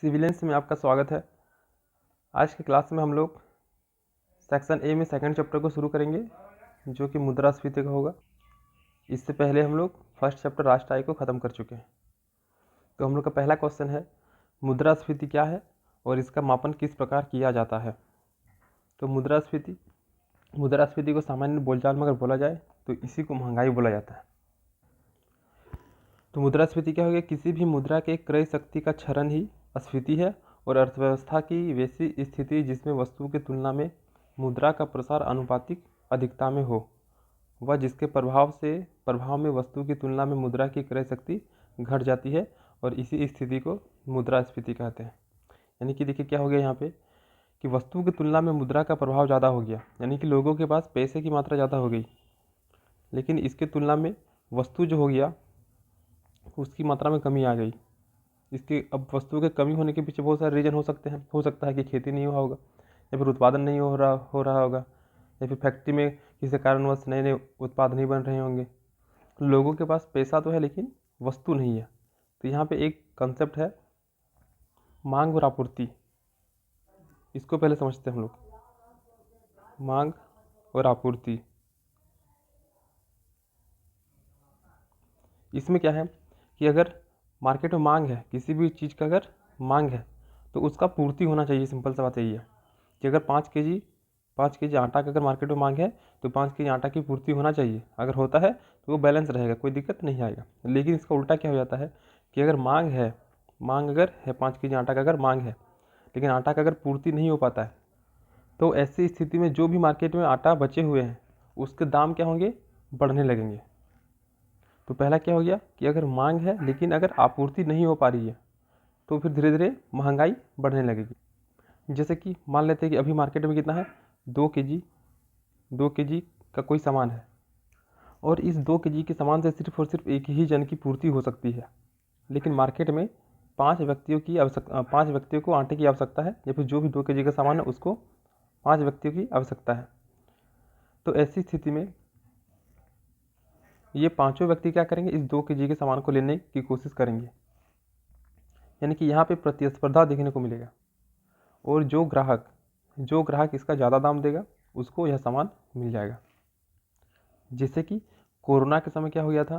Civilians में आपका स्वागत है। आज की क्लास में हम लोग सेक्शन ए में सेकंड चैप्टर को शुरू करेंगे, जो कि मुद्रास्फीति का होगा। इससे पहले हम लोग फर्स्ट चैप्टर राष्ट्र आय को ख़त्म कर चुके हैं। तो हम लोग का पहला क्वेश्चन है, मुद्रास्फीति क्या है और इसका मापन किस प्रकार किया जाता है। तो मुद्रास्फीति को सामान्य बोलचाल में अगर बोला जाए तो इसी को महंगाई बोला जाता है। तो मुद्रास्फीति क्या हो गया, किसी भी मुद्रा के क्रय शक्ति का क्षरण ही स्फीति है और अर्थव्यवस्था की वैसी स्थिति जिसमें वस्तु की तुलना में मुद्रा का प्रसार अनुपातिक अधिकता में हो, वह जिसके प्रभाव में वस्तु की तुलना में मुद्रा की क्रय शक्ति घट जाती है और इसी स्थिति को मुद्रास्फीति कहते हैं। यानी कि देखिए क्या हो गया यहाँ पे कि वस्तु की तुलना में मुद्रा का प्रभाव ज़्यादा हो गया, यानी कि लोगों के पास पैसे की मात्रा ज़्यादा हो गई, लेकिन इसके तुलना में वस्तु जो हो गया उसकी मात्रा में कमी आ गई। इसके अब वस्तु के कमी होने के पीछे बहुत सारे रीज़न हो सकते हैं। हो सकता है कि खेती नहीं हुआ होगा, या फिर उत्पादन नहीं हो रहा होगा, या फिर फैक्ट्री में किसी कारणवश नए नए उत्पाद नहीं बन रहे होंगे। लोगों के पास पैसा तो है लेकिन वस्तु नहीं है। तो यहाँ पे एक कंसेप्ट है मांग और आपूर्ति। इसको पहले समझते हैं हम लोग। मांग और आपूर्ति, इसमें क्या है कि अगर मार्केट में मांग है, किसी भी चीज़ का अगर मांग है तो उसका पूर्ति होना चाहिए। सिंपल सा बात यही है कि अगर 5 केजी आटा का अगर मार्केट में मांग है तो 5 केजी आटा की पूर्ति होना चाहिए। अगर होता है तो वो बैलेंस रहेगा, कोई दिक्कत नहीं आएगा। लेकिन इसका उल्टा क्या हो जाता है कि अगर मांग अगर है 5 केजी आटा का अगर मांग है, लेकिन आटा का अगर पूर्ति नहीं हो पाता है, तो ऐसी स्थिति में जो भी मार्केट में आटा बचे हुए हैं उसके दाम क्या होंगे, बढ़ने लगेंगे। तो पहला क्या हो गया कि अगर मांग है लेकिन अगर आपूर्ति नहीं हो पा रही है तो फिर धीरे धीरे महंगाई बढ़ने लगेगी। जैसे कि मान लेते हैं कि अभी मार्केट में कितना है, 2 केजी का कोई सामान है और इस 2 केजी के सामान से सिर्फ और सिर्फ एक ही जन की पूर्ति हो सकती है, लेकिन मार्केट में 5 व्यक्तियों को आटे की आवश्यकता है, या फिर जो भी 2 केजी का सामान है उसको 5 व्यक्तियों की आवश्यकता है। तो ऐसी स्थिति में ये 5 व्यक्ति क्या करेंगे, इस 2 केजी के सामान को लेने की कोशिश करेंगे। यानी कि यहाँ पे प्रतिस्पर्धा देखने को मिलेगा और जो ग्राहक इसका ज़्यादा दाम देगा उसको यह सामान मिल जाएगा। जैसे कि कोरोना के समय क्या हो गया था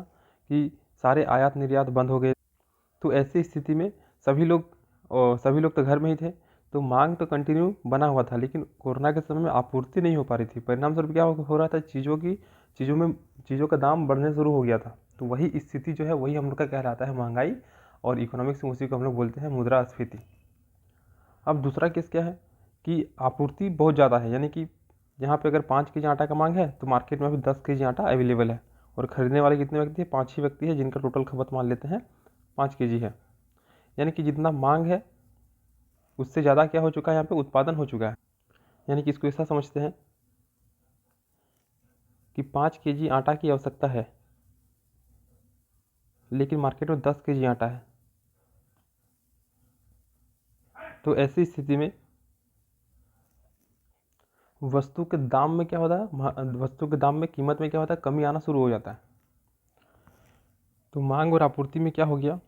कि सारे आयात निर्यात बंद हो गए। तो ऐसी स्थिति में सभी लोग तो घर में ही थे, तो मांग तो कंटिन्यू बना हुआ था, लेकिन कोरोना के समय में आपूर्ति नहीं हो पा रही थी। परिणाम स्वरूप क्या हो रहा था, चीज़ों का दाम बढ़ने शुरू हो गया था। तो वही स्थिति जो है वही हम लोग का कहलाता है महंगाई, और इकोनॉमिक्स में उसी को हम लोग बोलते हैं मुद्रास्फीति। अब दूसरा केस क्या है कि आपूर्ति बहुत ज़्यादा है, यानी कि यहाँ पे अगर 5 केजी आटा का मांग है तो मार्केट में अभी 10 केजी आटा अवेलेबल है, और ख़रीदने वाले कितने व्यक्ति हैं, 5 ही व्यक्ति हैं, जिनका टोटल खपत मान लेते हैं 5 केजी है। यानी कि जितना मांग है उससे ज़्यादा क्या हो चुका है, यहाँ पे उत्पादन हो चुका है। यानी कि इसको ऐसा समझते हैं कि 5 केजी आटा की आवश्यकता है, लेकिन मार्केट में 10 केजी आटा है। तो ऐसी स्थिति में वस्तु के दाम में क्या होता है, वस्तु के दाम में, कीमत में क्या होता है, कमी आना शुरू हो जाता है। तो मांग और आपूर्ति में क्या हो गया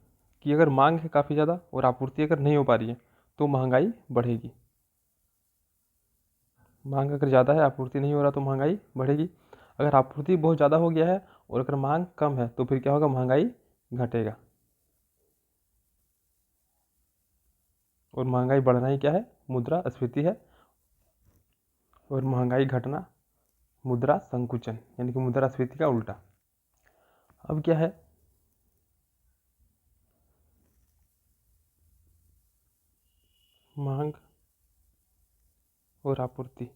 कि अगर मांग है काफ़ी ज़्यादा और आपूर्ति अगर नहीं हो पा रही है तो महंगाई बढ़ेगी। मांग अगर ज़्यादा है, आपूर्ति नहीं हो रहा तो महंगाई बढ़ेगी। अगर आपूर्ति बहुत ज़्यादा हो गया है और अगर मांग कम है तो फिर क्या होगा, महंगाई घटेगा। और महंगाई बढ़ना ही क्या है, मुद्रास्फीति है, और महंगाई घटना मुद्रा संकुचन, यानी कि मुद्रास्फीति का उल्टा। अब क्या है, मांग और आपूर्ति।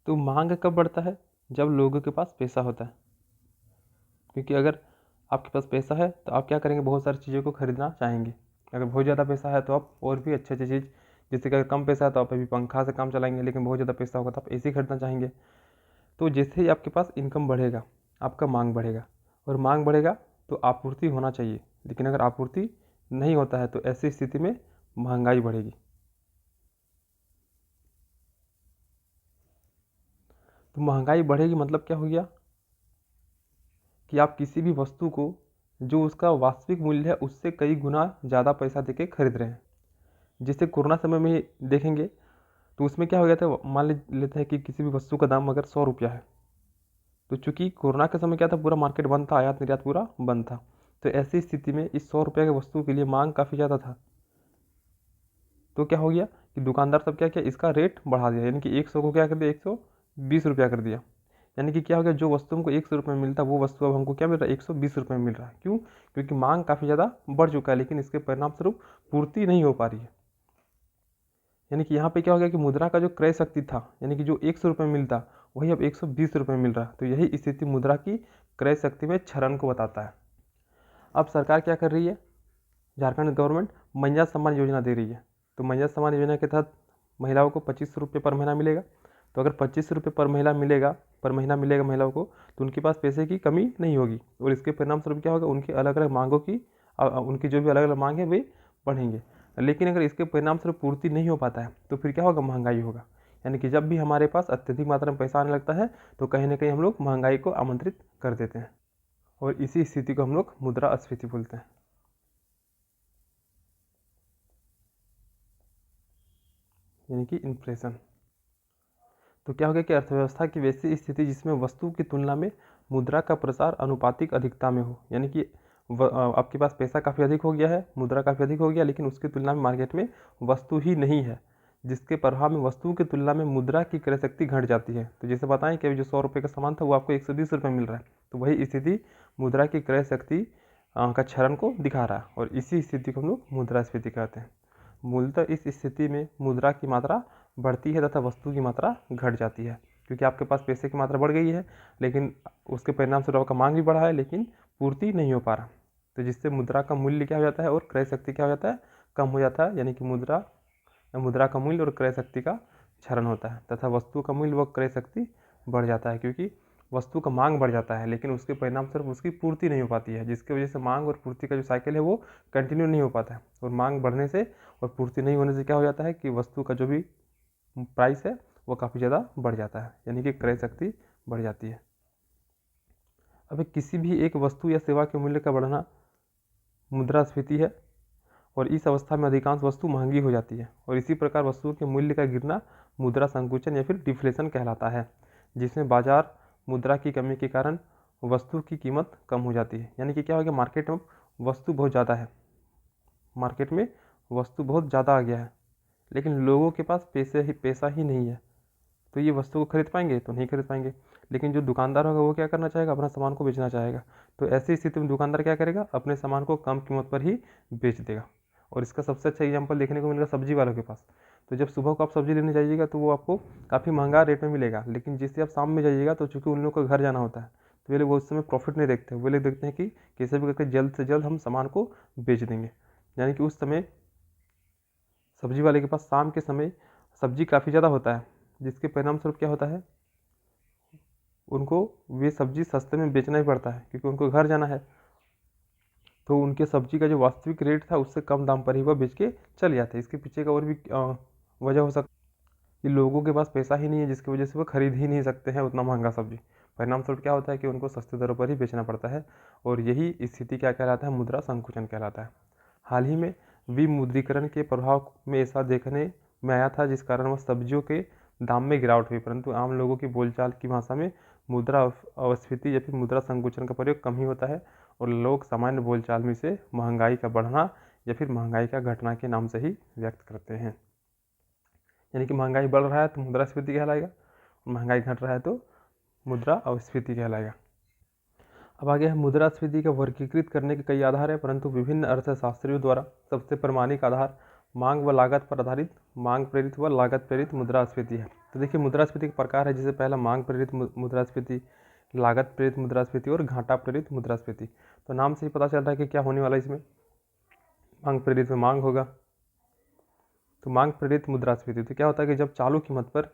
तो मांग कब बढ़ता है, जब लोगों के पास पैसा होता है। क्योंकि अगर आपके पास पैसा है तो आप क्या करेंगे, बहुत सारी चीज़ों को खरीदना चाहेंगे। अगर बहुत ज़्यादा पैसा है तो आप और भी अच्छी अच्छी चीज़, जैसे कि अगर कम पैसा है तो आप अभी पंखा से काम चलाएंगे, लेकिन बहुत ज़्यादा पैसा होगा तो आप एसी खरीदना चाहेंगे। तो जैसे ही आपके पास इनकम बढ़ेगा आपका मांग बढ़ेगा, और मांग बढ़ेगा तो आपूर्ति होना चाहिए, लेकिन अगर आपूर्ति नहीं होता है तो ऐसी स्थिति में महंगाई बढ़ेगी। तो महंगाई बढ़ेगी मतलब क्या हो गया कि आप किसी भी वस्तु को जो उसका वास्तविक मूल्य है उससे कई गुना ज़्यादा पैसा देके खरीद रहे हैं। जिसे कोरोना समय में ही देखेंगे तो उसमें क्या हो गया था, मान लेते हैं कि किसी भी वस्तु का दाम अगर 100 रुपया है, तो चूंकि कोरोना के समय क्या था, पूरा मार्केट बंद था, आयात निर्यात पूरा बंद था, तो ऐसी स्थिति में इस 100 रुपये की वस्तु के लिए मांग काफ़ी ज़्यादा था। तो क्या हो गया कि दुकानदार सब क्या किया, इसका रेट बढ़ा दिया, यानी कि 100 को क्या कर दिया, 120 रुपया कर दिया। यानी कि क्या हो गया, जो वस्तु हमको 100 रुपये में मिलता वो वस्तु अब हमको क्या मिल रहा है, 120 रुपये में मिल रहा है। क्यों? क्योंकि मांग काफ़ी ज़्यादा बढ़ चुका है, लेकिन इसके परिणाम स्वरूप पूर्ति नहीं हो पा रही है। यानी कि यहाँ पे क्या हो गया कि मुद्रा का जो क्रय शक्ति था, यानी कि जो 100 रुपये मिलता वही अब 120 रुपये मिल रहा है। तो यही स्थिति मुद्रा की क्रय शक्ति में क्षरण को बताता है। अब सरकार क्या कर रही है, झारखंड गवर्नमेंट महिला सम्मान योजना दे रही है। तो महिला सम्मान योजना के तहत महिलाओं को 25 रुपये पर महीना मिलेगा। तो अगर 25 रुपये पर महीना मिलेगा महिलाओं को, तो उनके पास पैसे की कमी नहीं होगी, और इसके परिणाम स्वरूप क्या होगा, उनकी अलग अलग मांगों की उनकी जो भी अलग अलग मांग है वे बढ़ेंगे। लेकिन अगर इसके परिणाम स्वरूप पूर्ति नहीं हो पाता है तो फिर क्या होगा, महंगाई होगा। यानी कि जब भी हमारे पास अत्यधिक मात्रा में पैसा आने लगता है तो कहीं ना कहीं हम लोग महंगाई को आमंत्रित कर देते हैं, और इसी स्थिति को हम लोग मुद्रास्फीति बोलते हैं। यानी कि इन्फ्लेशन। तो क्या हो गया कि अर्थव्यवस्था की वैसी स्थिति जिसमें वस्तु की तुलना में मुद्रा का प्रसार अनुपातिक अधिकता में हो, यानी कि आपके पास पैसा काफ़ी अधिक हो गया है, मुद्रा काफ़ी अधिक हो गया, लेकिन उसकी तुलना में मार्केट में वस्तु ही नहीं है, जिसके प्रभाव में वस्तु की तुलना में मुद्रा की क्रय शक्ति घट जाती है। तो जैसे बताएं कि अभी जो 100 रुपये का सामान था वो आपको 120 रुपये मिल रहा है, तो वही स्थिति मुद्रा की क्रय शक्ति का क्षरण को दिखा रहा है, और इसी स्थिति को हम लोग मुद्रास्फीति कहते हैं। मूलतः इस स्थिति में मुद्रा की मात्रा बढ़ती है तथा वस्तु की मात्रा घट जाती है, क्योंकि आपके पास पैसे की मात्रा बढ़ गई है, लेकिन उसके परिणाम स्वरूप आपका मांग भी बढ़ा है, लेकिन पूर्ति नहीं हो पा रहा। तो जिससे मुद्रा का मूल्य क्या हो जाता है और क्रय शक्ति क्या हो जाता है, कम हो जाता है। यानी कि मुद्रा का मूल्य और क्रय शक्ति का क्षरण होता है, तथा वस्तु का मूल्य व क्रय शक्ति बढ़ जाता है, क्योंकि वस्तु का मांग बढ़ जाता है, लेकिन उसके परिणाम स्वरूप उसकी पूर्ति नहीं हो पाती है, जिसकी वजह से मांग और पूर्ति का जो साइकिल है वो कंटिन्यू नहीं हो पाता है। और मांग बढ़ने से और पूर्ति नहीं होने से क्या हो जाता है कि वस्तु का जो भी प्राइस है वो काफ़ी ज़्यादा बढ़ जाता है, यानी कि क्रय शक्ति बढ़ जाती है। अब किसी भी एक वस्तु या सेवा के मूल्य का बढ़ना मुद्रास्फीति है, और इस अवस्था में अधिकांश वस्तु महंगी हो जाती है, और इसी प्रकार वस्तुओं के मूल्य का गिरना मुद्रा संकुचन या फिर डिफ्लेशन कहलाता है, जिसमें बाजार मुद्रा की कमी के कारण वस्तु की कीमत कम हो जाती है। यानी कि क्या हो गया, मार्केट में वस्तु बहुत ज़्यादा है, मार्केट में वस्तु बहुत ज़्यादा आ गया है, लेकिन लोगों के पास पैसा ही नहीं है, तो ये वस्तु को खरीद पाएंगे तो नहीं खरीद पाएंगे। लेकिन जो दुकानदार होगा वो क्या करना चाहेगा, अपना सामान को बेचना चाहेगा। तो ऐसी स्थिति में दुकानदार क्या करेगा, अपने सामान को कम कीमत पर ही बेच देगा। और इसका सबसे अच्छा एग्जाम्पल देखने को मिलेगा सब्जी वालों के पास। तो जब सुबह को आप सब्जी लेने जाइएगा तो वो आपको काफ़ी महंगा रेट में मिलेगा, लेकिन जिससे आप शाम में जाइएगा तो चूँकि उन लोगों को घर जाना होता है, तो वे लोग उस समय प्रॉफिट नहीं देखते, वे लोग देखते हैं कि कैसे भी करके जल्द से जल्द हम सामान को बेच देंगे। यानी कि उस समय सब्जी वाले के पास शाम के समय सब्जी काफ़ी ज़्यादा होता है, जिसके परिणाम स्वरूप क्या होता है, उनको वे सब्जी सस्ते में बेचना ही पड़ता है, क्योंकि उनको घर जाना है। तो उनके सब्जी का जो वास्तविक रेट था उससे कम दाम पर ही वह बेच के चले जाते हैं। इसके पीछे का और भी वजह हो सकती है कि लोगों के पास पैसा ही नहीं है, जिसकी वजह से वो खरीद ही नहीं सकते हैं उतना महंगा सब्जी। परिणाम स्वरूप क्या होता है कि उनको सस्ते दरों पर ही बेचना पड़ता है, और यही स्थिति क्या कहलाता है, मुद्रा संकुचन कहलाता है। हाल ही में विमुद्रीकरण के प्रभाव में ऐसा देखने में आया था, जिस कारण वह सब्जियों के दाम में गिरावट हुई, परंतु आम लोगों की बोलचाल की भाषा में मुद्रा अस्फीति या फिर मुद्रा संकुचन का प्रयोग कम ही होता है, और लोग सामान्य बोलचाल में इसे महंगाई का बढ़ना या फिर महंगाई का घटना के नाम से ही व्यक्त करते हैं। यानी कि महंगाई बढ़ रहा है तो मुद्रास्फीति कहलाएगा, महंगाई घट रहा है तो मुद्रा अस्फीति कहलाएगा। अब आगे है मुद्रास्फीति का वर्गीकृत करने के कई आधार है, परंतु विभिन्न अर्थशास्त्रियों द्वारा सबसे प्रामाणिक आधार मांग व लागत पर आधारित मांग प्रेरित व लागत प्रेरित मुद्रास्फीति है। तो देखिए मुद्रास्फीति के प्रकार है, जैसे पहला मांग प्रेरित मुद्रास्फीति, लागत प्रेरित मुद्रास्फीति और घाटा प्रेरित मुद्रास्फीति। तो नाम से ही पता चल रहा है कि क्या होने वाला है इसमें, मांग प्रेरित में मांग होगा। तो मांग प्रेरित मुद्रास्फीति तो क्या होता है कि जब चालू कीमत पर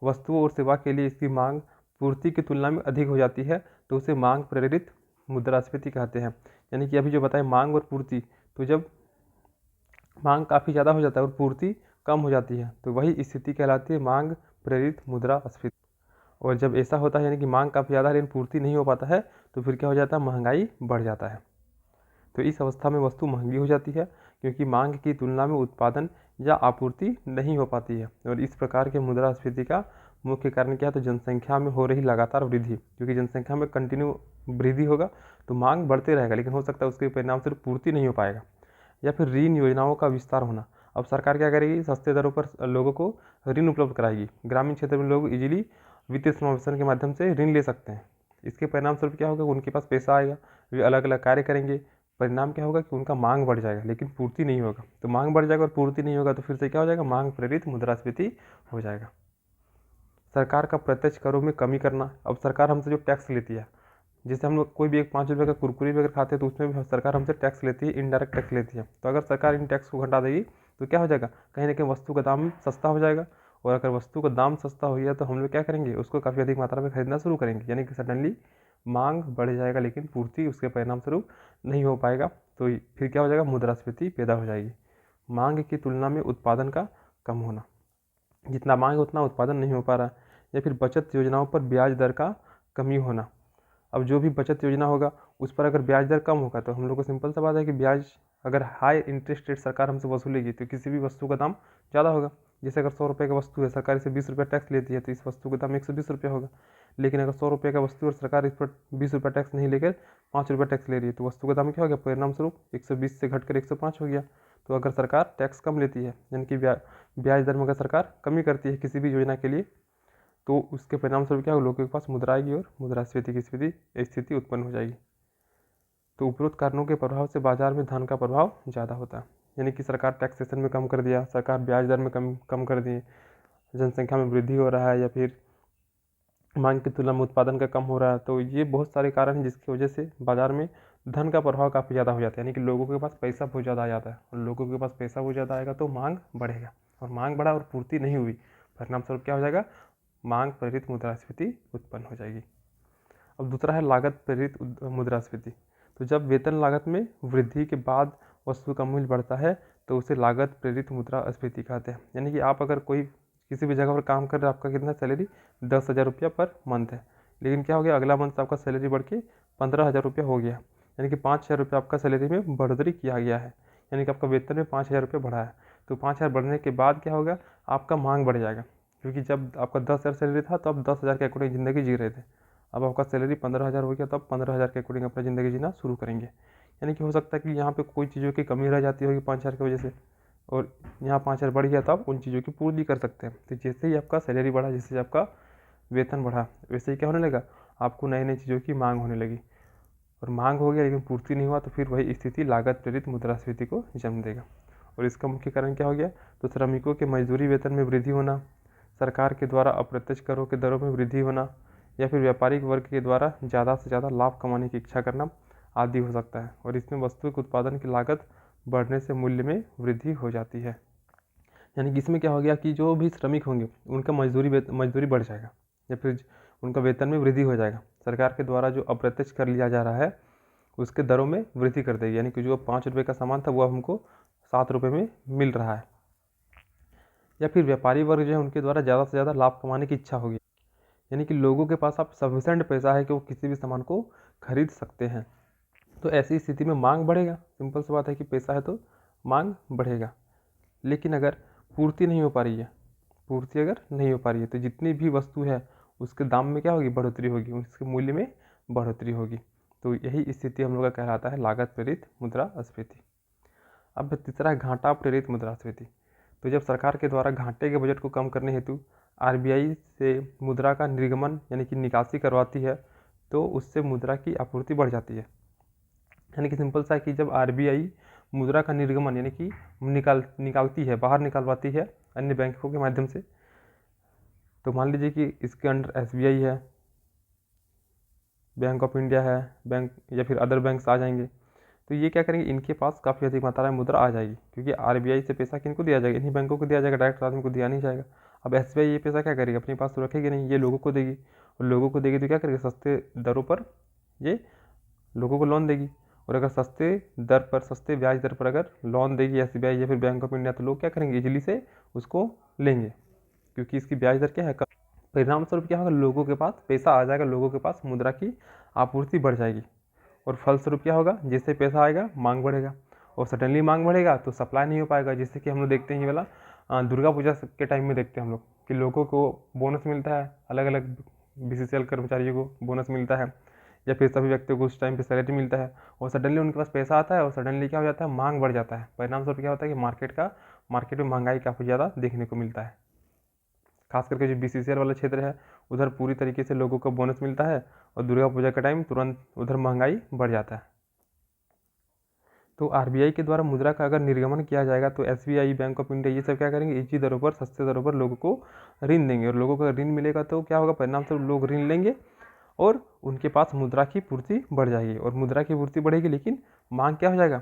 वस्तुओं और सेवा के लिए इसकी मांग पूर्ति की तुलना में अधिक हो जाती है तो उसे मांग प्रेरित मुद्रास्फीति कहते हैं। यानी कि अभी जो बताए मांग और पूर्ति, तो जब मांग काफ़ी ज़्यादा हो जाता है और पूर्ति कम हो जाती है तो वही स्थिति कहलाती है मांग प्रेरित मुद्रास्फीति। और जब ऐसा होता है यानी कि मांग काफ़ी ज़्यादा लेकिन पूर्ति नहीं हो पाता है तो फिर क्या हो जाता है, महंगाई बढ़ जाता है। तो इस अवस्था में वस्तु महंगी हो जाती है, क्योंकि मांग की तुलना में उत्पादन या आपूर्ति नहीं हो पाती है। और इस प्रकार के मुद्रास्फीति का मुख्य कारण क्या है, तो जनसंख्या में हो रही लगातार वृद्धि, क्योंकि जनसंख्या में कंटिन्यू वृद्धि होगा तो मांग बढ़ते रहेगा, लेकिन हो सकता है उसके परिणाम स्वरूप पूर्ति नहीं हो पाएगा। या फिर ऋण योजनाओं का विस्तार होना। अब सरकार क्या करेगी, सस्ते दरों पर लोगों को ऋण उपलब्ध कराएगी। ग्रामीण क्षेत्र में लोग इजीली वित्तीय समावेशन के माध्यम से ऋण ले सकते हैं। इसके परिणाम स्वरूप क्या होगा, उनके पास पैसा आएगा, वे अलग अलग कार्य करेंगे। परिणाम क्या होगा कि उनका मांग बढ़ जाएगा, लेकिन पूर्ति नहीं होगा। तो मांग बढ़ जाएगा और पूर्ति नहीं होगा तो फिर से क्या हो जाएगा, मांग प्रेरित मुद्रास्फीति हो जाएगा। सरकार का प्रत्यक्ष करों में कमी करना। अब सरकार हमसे जो टैक्स लेती है, जैसे हम लोग कोई भी एक 5 रुपये का कुरकुरे भी अगर खाते हैं तो उसमें भी सरकार हमसे टैक्स लेती है, इनडायरेक्ट टैक्स लेती है। तो अगर सरकार इन टैक्स को घटा देगी तो क्या हो जाएगा, कहीं ना कहीं वस्तु का दाम सस्ता हो जाएगा। और अगर वस्तु का दाम सस्ता हो गया तो हम लोग क्या करेंगे, उसको काफ़ी अधिक मात्रा में खरीदना शुरू करेंगे, यानी कि सडनली मांग बढ़ जाएगा, लेकिन पूर्ति उसके परिणाम स्वरूप नहीं हो पाएगा। तो फिर क्या हो जाएगा, मुद्रास्फीति पैदा हो जाएगी। मांग की तुलना में उत्पादन का कम होना, जितना मांग उतना उत्पादन नहीं हो पा रहा। या फिर बचत योजनाओं पर ब्याज दर का कमी होना। अब जो भी बचत योजना होगा उस पर अगर ब्याज दर कम होगा तो हम लोग को सिंपल सा बात है कि ब्याज, अगर हाई इंटरेस्ट रेट सरकार हमसे वसूलेगी तो किसी भी वस्तु का दाम ज़्यादा होगा। जैसे अगर 100 रुपये का वस्तु है, सरकार इसे 20 रुपये टैक्स लेती है तो इस वस्तु का दाम 120 रुपये होगा। लेकिन अगर 100 रुपये का वस्तु और सरकार इस पर 20 रुपये टैक्स नहीं लेकर 5 रुपये टैक्स ले रही है तो वस्तु का दाम क्या हो गया, परिणाम स्वरूप 120 से घटकर 105 हो गया। तो अगर सरकार टैक्स कम लेती है, यानी कि ब्याज दर में अगर सरकार कमी करती है किसी भी योजना के लिए, तो उसके परिणाम स्वरूप क्या होगा, लोगों के पास मुद्रा आएगी और मुद्रास्फीति की स्थिति उत्पन्न हो जाएगी। तो उपरोक्त कारणों के प्रभाव से बाजार में धन का प्रभाव ज़्यादा होता है, यानी कि सरकार टैक्सेशन में कम कर दिया, सरकार ब्याज दर में कम कर दी, जनसंख्या में वृद्धि हो रहा है, या फिर मांग की तुलना में उत्पादन का कम हो रहा है। तो ये बहुत सारे कारण हैं जिसकी वजह से बाजार में धन का प्रभाव काफ़ी ज़्यादा हो जाता है, यानी कि लोगों के पास पैसा बहुत ज़्यादा आ जाता है। और लोगों के पास पैसा बहुत ज़्यादा आएगा तो मांग बढ़ेगा, और मांग बढ़ा और पूर्ति नहीं हुई, परिणाम स्वरूप क्या हो जाएगा, मांग प्रेरित मुद्रास्फीति उत्पन्न हो जाएगी। अब दूसरा है लागत प्रेरित मुद्रास्फीति। तो जब वेतन लागत में वृद्धि के बाद वस्तु का मूल्य बढ़ता है तो उसे लागत प्रेरित मुद्रास्फीति कहते हैं। यानी कि आप अगर कोई किसी भी जगह पर काम कर रहे हैं, आपका कितना सैलरी 10,000 रुपया पर मंथ है, लेकिन क्या हो गया, अगला मंथ आपका सैलरी बढ़ के 15,000 रुपया हो गया, यानी कि 5,000 रुपया आपका सैलरी में बढ़ोतरी किया गया है, यानी कि आपका वेतन में 5,000 रुपया बढ़ा है। तो 5,000 बढ़ने के बाद क्या होगा, आपका मांग बढ़ जाएगा, क्योंकि जब आपका 10,000 सैलरी था तो आप 10,000 के अकॉर्डिंग ज़िंदगी जी रहे थे। अब आपका सैलरी 15,000 हो गया तो आप 15,000 के अकॉर्डिंग अपना ज़िंदगी जीना शुरू करेंगे। यानी कि हो सकता है कि यहाँ पे कोई चीज़ों की कमी रह जाती होगी 5,000 की वजह से, और यहाँ 5,000 बढ़ गया तो आप उन चीज़ों की पूर्ति कर सकते हैं। तो जैसे ही आपका सैलरी बढ़ा, जैसे ही आपका वेतन बढ़ा, वैसे ही क्या होने लगा, आपको नई नई चीज़ों की मांग होने लगी, और मांग हो गया लेकिन पूर्ति नहीं हुआ तो फिर वही स्थिति लागत प्रेरित मुद्रास्फीति को जन्म देगा। और इसका मुख्य कारण क्या हो गया, तो श्रमिकों के मजदूरी वेतन में वृद्धि होना, सरकार के द्वारा अप्रत्यक्ष करों के दरों में वृद्धि होना, या फिर व्यापारिक वर्ग के द्वारा ज़्यादा से ज़्यादा लाभ कमाने की इच्छा करना आदि हो सकता है। और इसमें वस्तु के उत्पादन की लागत बढ़ने से मूल्य में वृद्धि हो जाती है। यानी कि इसमें क्या हो गया कि जो भी श्रमिक होंगे उनका मजदूरी बढ़ जाएगा, या फिर उनका वेतन में वृद्धि हो जाएगा। सरकार के द्वारा जो अप्रत्यक्ष कर लिया जा रहा है उसके दरों में वृद्धि कर देगी, यानी कि जो 5 रुपये का सामान था वो अब हमको 7 रुपये में मिल रहा है। या फिर व्यापारी वर्ग जो है उनके द्वारा ज़्यादा से ज़्यादा लाभ कमाने की इच्छा होगी, यानी कि लोगों के पास अब सफिशेंट पैसा है कि वो किसी भी सामान को खरीद सकते हैं। तो ऐसी स्थिति में मांग बढ़ेगा, सिंपल सी बात है कि पैसा है तो मांग बढ़ेगा। लेकिन अगर पूर्ति नहीं हो पा रही है, पूर्ति अगर नहीं हो पा रही है तो जितनी भी वस्तु है उसके दाम में क्या होगी, बढ़ोतरी होगी, उसके मूल्य में बढ़ोतरी होगी। तो यही स्थिति हम लोग का कहलाता है लागत प्रेरित मुद्रास्फीति। अब तीसरा है घाटा प्रेरित मुद्रास्फीति। तो जब सरकार के द्वारा घाटे के बजट को कम करने हेतु आरबीआई से मुद्रा का निर्गमन यानी कि निकासी करवाती है तो उससे मुद्रा की आपूर्ति बढ़ जाती है। यानी कि सिंपल सा है कि जब आरबीआई मुद्रा का निर्गमन यानी कि निकालती है, बाहर निकालवाती है अन्य बैंकों के माध्यम से, तो मान लीजिए कि इसके अंडर एसबीआई है, बैंक ऑफ इंडिया है, बैंक या फिर अदर बैंक्स आ जाएंगे, तो ये क्या करेंगे, इनके पास काफ़ी अधिक मात्रा में मुद्रा आ जाएगी, क्योंकि आरबीआई से पैसा किनको दिया जाएगा, इन्हीं बैंकों को दिया जाएगा, डायरेक्ट आदमी को दिया नहीं जाएगा। अब एसबीआई ये पैसा क्या करेगी, अपने पास तो रखेगी नहीं, ये लोगों को देगी, और लोगों को देगी तो क्या करेगी, सस्ते दरों पर ये लोगों को लोन देगी। और अगर सस्ते ब्याज दर पर अगर लोन देगी एसबीआई या फिर बैंक ऑफ इंडिया, तो लोग क्या करेंगे, इजीली से उसको लेंगे, क्योंकि इसकी ब्याज दर क्या है कम। परिणाम स्वरूप क्या होगा, लोगों के पास पैसा आ जाएगा, लोगों के पास मुद्रा की आपूर्ति बढ़ जाएगी, और फलस्वरूप क्या होगा, जैसे पैसा आएगा मांग बढ़ेगा, और सडनली मांग बढ़ेगा तो सप्लाई नहीं हो पाएगा। जैसे कि हम लोग देखते हैं ये वाला दुर्गा पूजा के टाइम में देखते हैं हम लोग कि लोगों को बोनस मिलता है, अलग अलग BCCL कर्मचारियों को बोनस मिलता है या फिर सभी व्यक्तियों को उस टाइम पे सैलरी मिलता है और सडनली उनके पास पैसा आता है और सडनली क्या हो जाता है, मांग बढ़ जाता है। परिणाम स्वरूप क्या होता है कि मार्केट में महंगाई काफ़ी ज़्यादा देखने को मिलता है। खास करके जो BCCL वाला क्षेत्र है उधर पूरी तरीके से लोगों को बोनस मिलता है और दुर्गा पूजा का टाइम तुरंत उधर महंगाई बढ़ जाता है। तो RBI के द्वारा मुद्रा का अगर निर्गमन किया जाएगा तो SBI, बैंक ऑफ इंडिया ये सब क्या करेंगे, इसी दरों पर, सस्ते दरों पर लोगों को ऋण देंगे और लोगों को ऋण मिलेगा तो क्या होगा, परिणाम स्वरूप लोग ऋण लेंगे और उनके पास मुद्रा की पूर्ति बढ़ जाएगी और मुद्रा की पूर्ति बढ़ेगी लेकिन मांग क्या हो जाएगा,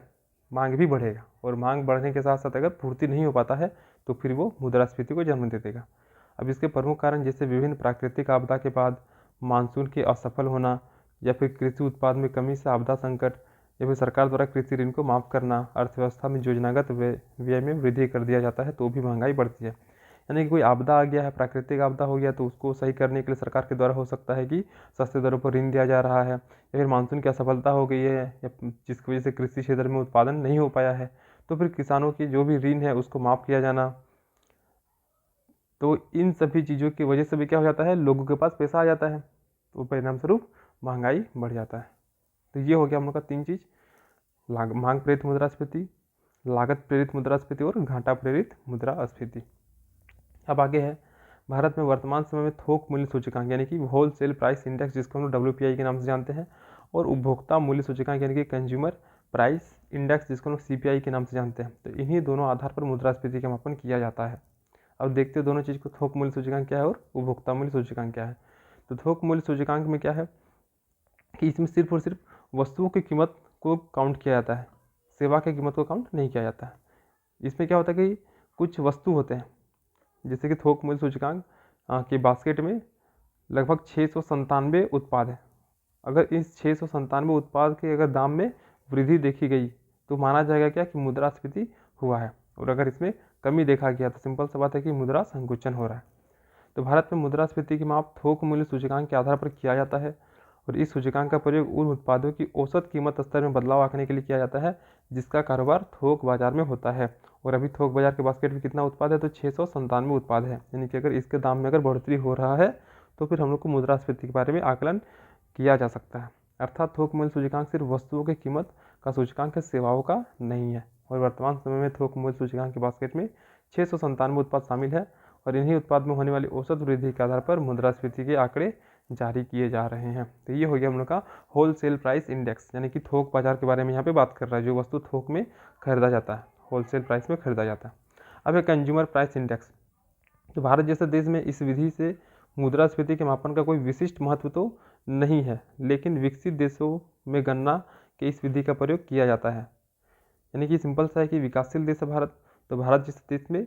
मांग भी बढ़ेगा और मांग बढ़ने के साथ साथ अगर पूर्ति नहीं हो पाता है तो फिर वो मुद्रास्फीति को जन्म दे देगा। अब इसके प्रमुख कारण जैसे विभिन्न प्राकृतिक आपदा के बाद मानसून के असफल होना या फिर कृषि उत्पाद में कमी से आपदा संकट या फिर सरकार द्वारा कृषि ऋण को माफ़ करना, अर्थव्यवस्था में योजनागत व्यय में वृद्धि कर दिया जाता है तो भी महंगाई बढ़ती है। यानी कि कोई आपदा आ गया है, प्राकृतिक आपदा हो गया तो उसको सही करने के लिए सरकार के द्वारा हो सकता है कि सस्ते दरों पर ऋण दिया जा रहा है या फिर मानसून की असफलता हो गई है या जिसकी वजह से कृषि क्षेत्र में उत्पादन नहीं हो पाया है तो फिर किसानों की जो भी ऋण है उसको माफ़ किया जाना। तो इन सभी चीज़ों की वजह से भी क्या हो जाता है, लोगों के पास पैसा आ जाता है तो परिणाम स्वरूप महंगाई बढ़ जाता है। तो ये हो गया हम लोग का 3 चीज़, मांग प्रेरित मुद्रास्फीति, लागत प्रेरित मुद्रास्फीति और घाटा प्रेरित मुद्रास्फीति। अब आगे है, भारत में वर्तमान समय में थोक मूल्य सूचकांक यानी कि होलसेल प्राइस इंडेक्स जिसको हम लोग WPI के नाम से जानते हैं और उपभोक्ता मूल्य सूचकांक यानी कि कंज्यूमर प्राइस इंडेक्स जिसको हम लोग CPI के नाम से जानते हैं। तो इन्हीं दोनों आधार पर मुद्रास्फीति का मापन किया जाता है। अब देखते हैं दोनों चीज़ को, थोक मूल्य सूचकांक क्या है और उपभोक्ता मूल्य सूचकांक क्या है। तो थोक मूल्य सूचकांक में क्या है कि इसमें सिर्फ और सिर्फ वस्तुओं की कीमत को काउंट किया जाता है, सेवा की कीमत को काउंट नहीं किया जाता है। इसमें क्या होता है कि कुछ वस्तु होते हैं जैसे कि थोक मूल्य सूचकांक के बास्केट में लगभग 697 उत्पाद है। अगर इस 697 उत्पाद के अगर दाम में वृद्धि देखी गई तो माना जाएगा क्या कि मुद्रास्फीति हुआ है और अगर इसमें कमी देखा गया तो सिंपल सा बात है कि मुद्रा संकुचन हो रहा है। तो भारत में मुद्रास्फीति की माप थोक मूल्य सूचकांक के आधार पर किया जाता है और इस सूचकांक का प्रयोग उन उत्पादों की औसत कीमत स्तर में बदलाव आंकने के लिए किया जाता है जिसका कारोबार थोक बाजार में होता है। और अभी थोक बाजार के बास्केट में कितना उत्पाद है, तो 697 उत्पाद है। यानी कि अगर इसके दाम में अगर बढ़ोतरी हो रहा है तो फिर हम लोग को मुद्रास्फीति के बारे में आकलन किया जा सकता है। अर्थात थोक मूल्य सूचकांक सिर्फ वस्तुओं की कीमत का सूचकांक है, सेवाओं का नहीं है। और वर्तमान समय में थोक मूल्य सूचकांक के बास्केट में 697 उत्पाद शामिल है और इन्हीं उत्पाद में होने वाली औसत वृद्धि के आधार पर मुद्रास्फीति के आंकड़े जारी किए जा रहे हैं। तो ये हो गया हम लोग का होलसेल प्राइस इंडेक्स, यानी कि थोक बाजार के बारे में यहाँ पे बात कर रहा है, जो वस्तु थोक में खरीदा जाता है, होलसेल प्राइस में खरीदा जाता है। अब है कंज्यूमर प्राइस इंडेक्स। तो भारत जैसे देश में इस विधि से मुद्रास्फीति के मापन का कोई विशिष्ट महत्व तो नहीं है, लेकिन विकसित देशों में गणना के इस विधि का प्रयोग किया जाता है। यानी कि सिंपल सा है कि विकासशील देश है भारत, तो भारत जैसे देश में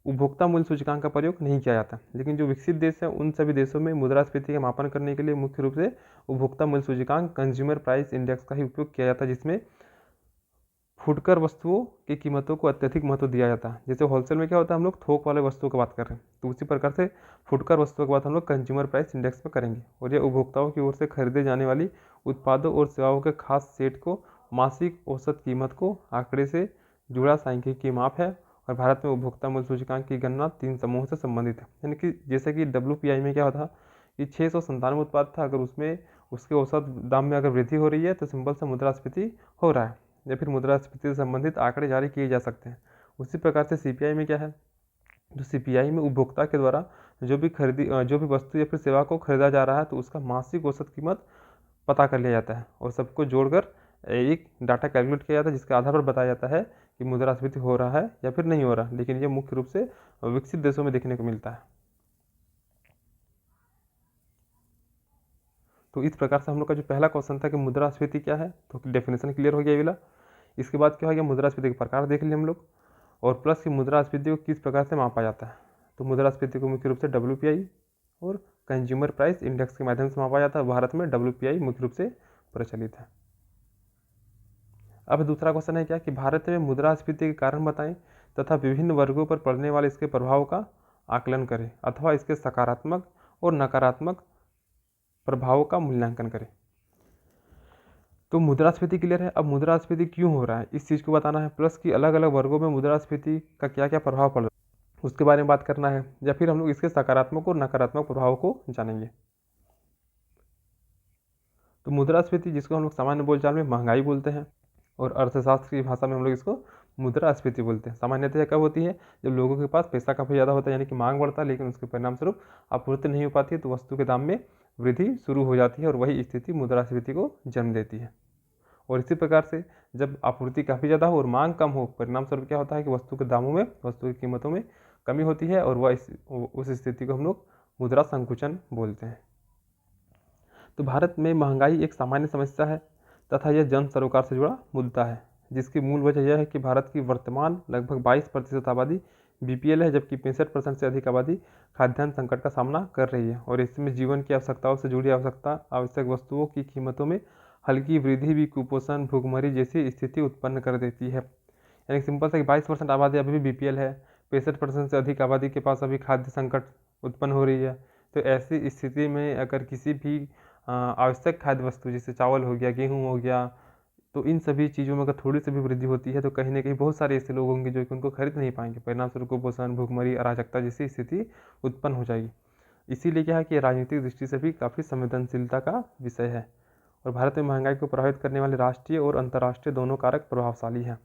उपभोक्ता मूल्य सूचकांक का प्रयोग नहीं किया जाता, लेकिन जो विकसित देश है उन सभी देशों में मुद्रास्फीति का मापन करने के लिए मुख्य रूप से उपभोक्ता मूल्य सूचकांक कंज्यूमर प्राइस इंडेक्स का ही उपयोग किया जाता है, जिसमें फुटकर वस्तुओं की कीमतों को अत्यधिक महत्व दिया जाता है। जैसे होलसेल में क्या होता है, हम लोग थोक वाले वस्तुओं की बात कर रहे हैं, तो उसी प्रकार से फुटकर वस्तुओं की बात हम लोग कंज्यूमर प्राइस इंडेक्स में करेंगे। और ये उपभोक्ताओं की ओर से खरीदे जाने वाली उत्पादों और सेवाओं के खास सेट को मासिक औसत कीमत को आंकड़े से जुड़ा सांख्यिकीय माप है। और भारत में उपभोक्ता मूल्य सूचकांक की गणना 3 समूहों से संबंधित है। यानी कि जैसे कि WPI में क्या होता कि 697 उत्पाद था, अगर उसमें उसके औसत दाम में अगर वृद्धि हो रही है तो सिंपल से मुद्रास्फीति हो रहा है या फिर मुद्रास्फीति से संबंधित आंकड़े जारी किए जा सकते हैं। उसी प्रकार से CPI में क्या है, जो CPI में उपभोक्ता के द्वारा जो भी वस्तु या फिर सेवा को खरीदा जा रहा है तो उसका मासिक औसत कीमत पता कर लिया जाता है और सबको जोड़कर एक डाटा कैलकुलेट किया जाता है, जिसके आधार पर बताया जाता है कि मुद्रास्फीति हो रहा है या फिर नहीं हो रहा। लेकिन ये मुख्य रूप से विकसित देशों में देखने को मिलता है। तो इस प्रकार से हम लोग का जो पहला क्वेश्चन था कि मुद्रास्फीति क्या है, तो डेफिनेशन क्लियर हो गया ये वाला। इसके बाद क्या हो गया, मुद्रास्फीति के प्रकार देख लिए हम लोग, और प्लस की मुद्रास्फीति को किस प्रकार से मापा जाता है। तो मुद्रास्फीति को मुख्य रूप से WPI और कंज्यूमर प्राइस इंडेक्स के माध्यम से मापा जाता है। भारत में WPI मुख्य रूप से प्रचलित है। अब दूसरा क्वेश्चन है क्या कि भारत में मुद्रास्फीति के कारण बताएं तथा विभिन्न वर्गों पर पड़ने वाले इसके प्रभाव का आकलन करें अथवा इसके सकारात्मक और नकारात्मक प्रभावों का मूल्यांकन करें। तो मुद्रास्फीति क्लियर है। अब मुद्रास्फीति क्यों हो रहा है इस चीज़ को बताना है, प्लस कि अलग अलग वर्गों में मुद्रास्फीति का क्या क्या प्रभाव पड़ रहा है उसके बारे में बात करना है, या फिर हम लोग इसके सकारात्मक और नकारात्मक प्रभाव को जानेंगे। तो मुद्रास्फीति, जिसको हम लोग सामान्य बोलचाल में महंगाई बोलते हैं, और अर्थशास्त्र की भाषा में हम लोग इसको मुद्रास्फीति बोलते हैं। सामान्यतः कब होती है? जब लोगों के पास पैसा काफ़ी ज़्यादा होता है, यानी कि मांग बढ़ता है, लेकिन उसके परिणाम स्वरूप आपूर्ति नहीं हो पाती है, तो वस्तु के दाम में वृद्धि शुरू हो जाती है, और वही स्थिति मुद्रास्फीति को जन्म देती है। और इसी प्रकार से जब आपूर्ति काफ़ी ज़्यादा हो और मांग कम हो, परिणाम स्वरूप क्या होता है कि वस्तु के दामों में, वस्तु की कीमतों में कमी होती है, और उस स्थिति को हम लोग मुद्रा संकुचन बोलते हैं। तो भारत में महंगाई एक सामान्य समस्या है तथा यह जन सरोकार से जुड़ा मुद्दा है, जिसकी मूल वजह यह है कि भारत की वर्तमान लगभग 22% आबादी बीपीएल है, जबकि 65% से अधिक आबादी खाद्यान्न संकट का सामना कर रही है, और इसमें जीवन की आवश्यकताओं से जुड़ी आवश्यक वस्तुओं की कीमतों में हल्की वृद्धि भी कुपोषण, भूखमरी जैसी स्थिति उत्पन्न कर देती है। यानी सिंपल सा कि 22% आबादी अभी भी बीपीएल है, 65% से अधिक आबादी के पास अभी खाद्य संकट उत्पन्न हो रही है। तो ऐसी स्थिति में अगर किसी भी आवश्यक खाद्य वस्तु जैसे चावल हो गया, गेहूँ हो गया, तो इन सभी चीज़ों में अगर थोड़ी सी भी वृद्धि होती है, तो कहीं ना कहीं बहुत सारे ऐसे लोग होंगे जो कि उनको खरीद नहीं पाएंगे। परिणाम स्वरूप कुपोषण, भूखमरी, अराजकता जैसी स्थिति उत्पन्न हो जाएगी। इसीलिए क्या है कि राजनीतिक दृष्टि से भी काफ़ी संवेदनशीलता का विषय है, और भारत में महंगाई को प्रभावित करने वाले राष्ट्रीय और अंतर्राष्ट्रीय दोनों कारक प्रभावशाली हैं।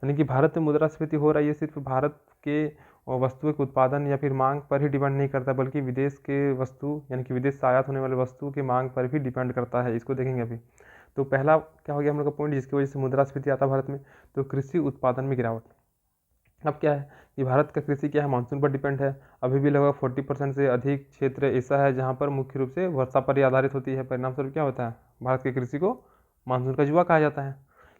यानी कि भारत में मुद्रास्फीति हो रही है सिर्फ भारत के वस्तुओं के उत्पादन या फिर मांग पर ही डिपेंड नहीं करता, बल्कि विदेश के वस्तु यानी कि विदेश से आयात होने वाले वस्तुओं की मांग पर भी डिपेंड करता है। इसको देखेंगे अभी। तो पहला क्या हो गया हम लोग का पॉइंट जिसकी वजह से मुद्रास्फीति आता है भारत में, तो कृषि उत्पादन में गिरावट। अब क्या है कि भारत का कृषि क्या है, मानसून पर डिपेंड है। अभी भी लगभग 40% से अधिक क्षेत्र ऐसा है जहाँ पर मुख्य रूप से वर्षा पर ही आधारित होती है। परिणाम स्वरूप क्या होता है, भारत के कृषि को मानसून का जुआ कहा जाता है।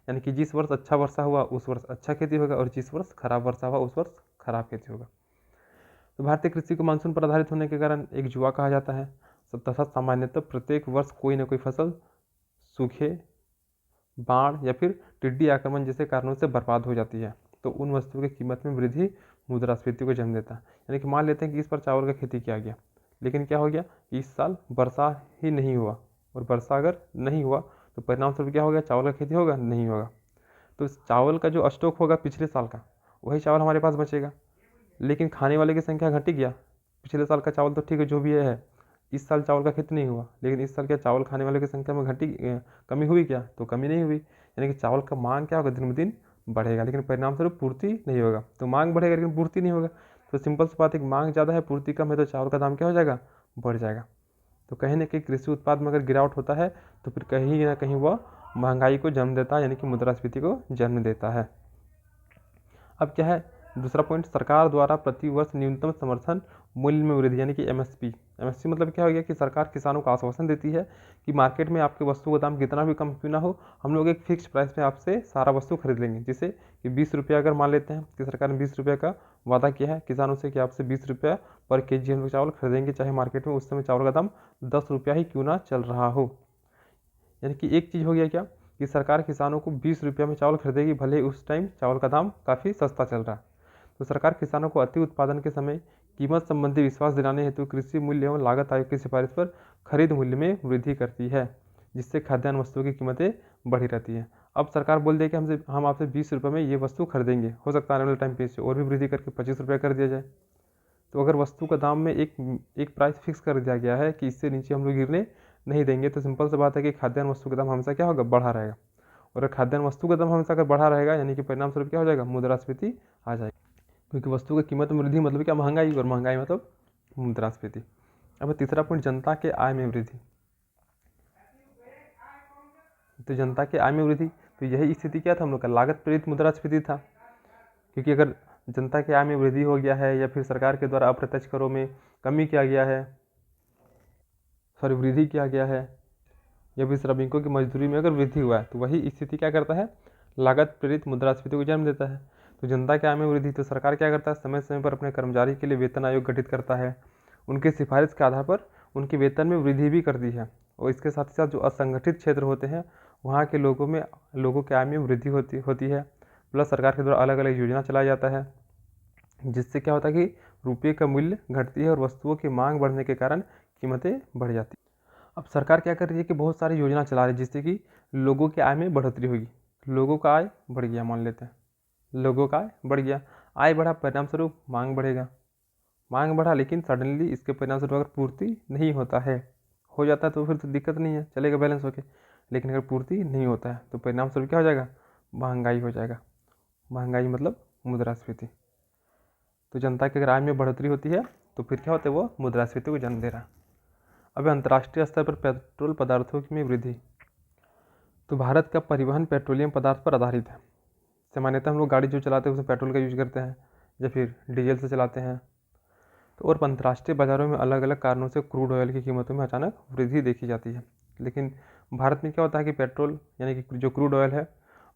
यानी कि जिस वर्ष अच्छा वर्षा हुआ उस वर्ष अच्छा खेती होगा, और जिस वर्ष खराब वर्षा हुआ उस वर्ष खराब खेती होगा। तो भारतीय कृषि को मानसून पर आधारित होने के कारण एक जुआ कहा जाता है तथा सामान्यतः प्रत्येक वर्ष कोई न कोई फसल सूखे, बाढ़ या फिर टिड्डी आक्रमण जैसे कारणों से बर्बाद हो जाती है। तो उन वस्तुओं की कीमत में वृद्धि मुद्रास्फीति को जन्म देता है। यानी कि मान लेते हैं कि इस पर चावल का खेती किया गया, लेकिन क्या हो गया कि इस साल वर्षा ही नहीं हुआ, और वर्षा अगर नहीं हुआ तो परिणाम स्वरूप क्या हो गया, चावल का खेती होगा नहीं होगा। तो चावल का जो स्टॉक होगा पिछले साल का, वही चावल हमारे पास बचेगा, लेकिन खाने वाले की संख्या घटी गया। पिछले साल का चावल तो ठीक है जो भी है, इस साल चावल का खेती नहीं हुआ, लेकिन इस साल क्या चावल खाने वाले की संख्या में कमी हुई क्या, तो कमी नहीं हुई। यानी कि चावल का मांग क्या होगा, दिन ब दिन बढ़ेगा, लेकिन परिणाम स्वरूप पूर्ति नहीं होगा। तो मांग बढ़ेगा लेकिन पूर्ति नहीं होगा। तो सिंपल सी बात है कि मांग ज़्यादा है, पूर्ति कम है, तो चावल का दाम क्या हो जाएगा, बढ़ जाएगा। तो कहीं ना कहीं कृषि उत्पाद में अगर गिरावट होता है तो फिर कहीं ना कहीं वह महंगाई को जन्म देता है, यानी कि मुद्रास्फीति को जन्म देता है। अब क्या है दूसरा पॉइंट, सरकार द्वारा प्रति वर्ष न्यूनतम समर्थन मूल्य में वृद्धि, यानी कि एमएसपी। एमएसपी मतलब क्या हो गया कि सरकार किसानों को आश्वासन देती है कि मार्केट में आपके वस्तु का दाम कितना भी कम क्यों ना हो, हम लोग एक फिक्स प्राइस में आपसे सारा वस्तु खरीद लेंगे। जैसे कि 20 रुपये अगर मान लेते हैं कि सरकार ने 20 रुपये का वादा किया है किसानों से कि आपसे 20 रुपया पर केजी हम लोग चावल खरीदेंगे, चाहे मार्केट में उस समय चावल का दाम 10 रुपया ही क्यों ना चल रहा हो। यानी कि एक चीज़ हो गया क्या कि सरकार किसानों को 20 रुपया में चावल खरीदेगी, भले उस टाइम चावल का दाम काफ़ी सस्ता चल रहा है। तो सरकार किसानों को अति उत्पादन के समय कीमत संबंधी विश्वास दिलाने हेतु कृषि मूल्य एवं लागत आयोग की सिफारिश पर खरीद मूल्य में वृद्धि करती है, जिससे खाद्यान्न वस्तुओं की कीमतें बढ़ी रहती हैं। अब सरकार बोल दे कि हम आपसे 20 रुपये में ये वस्तु खरीदेंगे, हो सकता है आने वाले टाइम पे इससे और भी वृद्धि करके 25 रुपये कर दिया जाए। तो अगर वस्तु का दाम में एक प्राइस फिक्स कर दिया गया है कि इससे नीचे हम लोग गिरने नहीं देंगे, तो सिंपल सी बात है कि खाद्यान्न वस्तु का दाम हमेशा क्या होगा, बढ़ा रहेगा। और खाद्यान्न वस्तु का दाम हमेशा अगर बढ़ा रहेगा, यानी कि परिणाम स्वरूप क्या हो जाएगा, मुद्रास्फीति आ जाएगी। क्योंकि वस्तु की कीमत में वृद्धि मतलब क्या, महंगाई, और महंगाई मतलब मुद्रास्फीति। अब तीसरा पॉइंट, जनता के आय में वृद्धि। तो जनता के आय में वृद्धि, तो यही स्थिति क्या था हम लोग का, लागत प्रेरित मुद्रास्फीति था। क्योंकि अगर जनता के आय में वृद्धि हो गया है, या फिर सरकार के द्वारा अप्रत्यक्ष करों में कमी किया गया है, वृद्धि किया गया है, या फिर श्रमिकों की मजदूरी में अगर वृद्धि हुआ है, तो वही स्थिति क्या करता है, लागत प्रेरित मुद्रास्फीति को जन्म देता है। तो जनता के आय में वृद्धि, तो सरकार क्या करता है, समय समय पर अपने कर्मचारी के लिए वेतन आयोग गठित करता है, उनके सिफारिश के आधार पर उनके वेतन में वृद्धि भी करती है। और इसके साथ ही साथ जो असंगठित क्षेत्र होते हैं वहाँ के लोगों के आय में वृद्धि होती है। प्लस सरकार के द्वारा अलग अलग योजना चलाया जाता है, जिससे क्या होता है कि रुपये का मूल्य घटती है और वस्तुओं की मांग बढ़ने के कारण कीमतें बढ़ जाती है। अब सरकार क्या कर रही है कि बहुत सारी योजना चला रही है, जिससे कि लोगों की आय में बढ़ोतरी होगी। लोगों का आय बढ़ गया, मान लेते हैं लोगों का आय बढ़ गया, आय बढ़ा, परिणाम स्वरूप मांग बढ़ेगा। मांग बढ़ा लेकिन सडनली इसके परिणाम स्वरूप अगर पूर्ति नहीं होता है, हो जाता है तो फिर तो दिक्कत नहीं है, चलेगा बैलेंस होके। लेकिन अगर पूर्ति नहीं होता है तो परिणाम स्वरूप क्या हो जाएगा, महंगाई हो जाएगा। महंगाई मतलब मुद्रास्फीति। तो जनता की अगर आय में बढ़ोतरी होती है तो फिर क्या होता है, वो मुद्रास्फीति को जन्म दे रहा। अब अंतर्राष्ट्रीय स्तर पर पेट्रोल पदार्थों में वृद्धि। तो भारत का परिवहन पेट्रोलियम पदार्थ पर आधारित है। सामान्यतः हम लोग गाड़ी जो चलाते हैं उसमें पेट्रोल का यूज करते हैं या फिर डीजल से चलाते हैं। तो और अंतर्राष्ट्रीय बाजारों में अलग अलग कारणों से क्रूड ऑयल की कीमतों में अचानक वृद्धि देखी जाती है। लेकिन भारत में क्या होता है कि पेट्रोल यानी कि जो क्रूड ऑयल है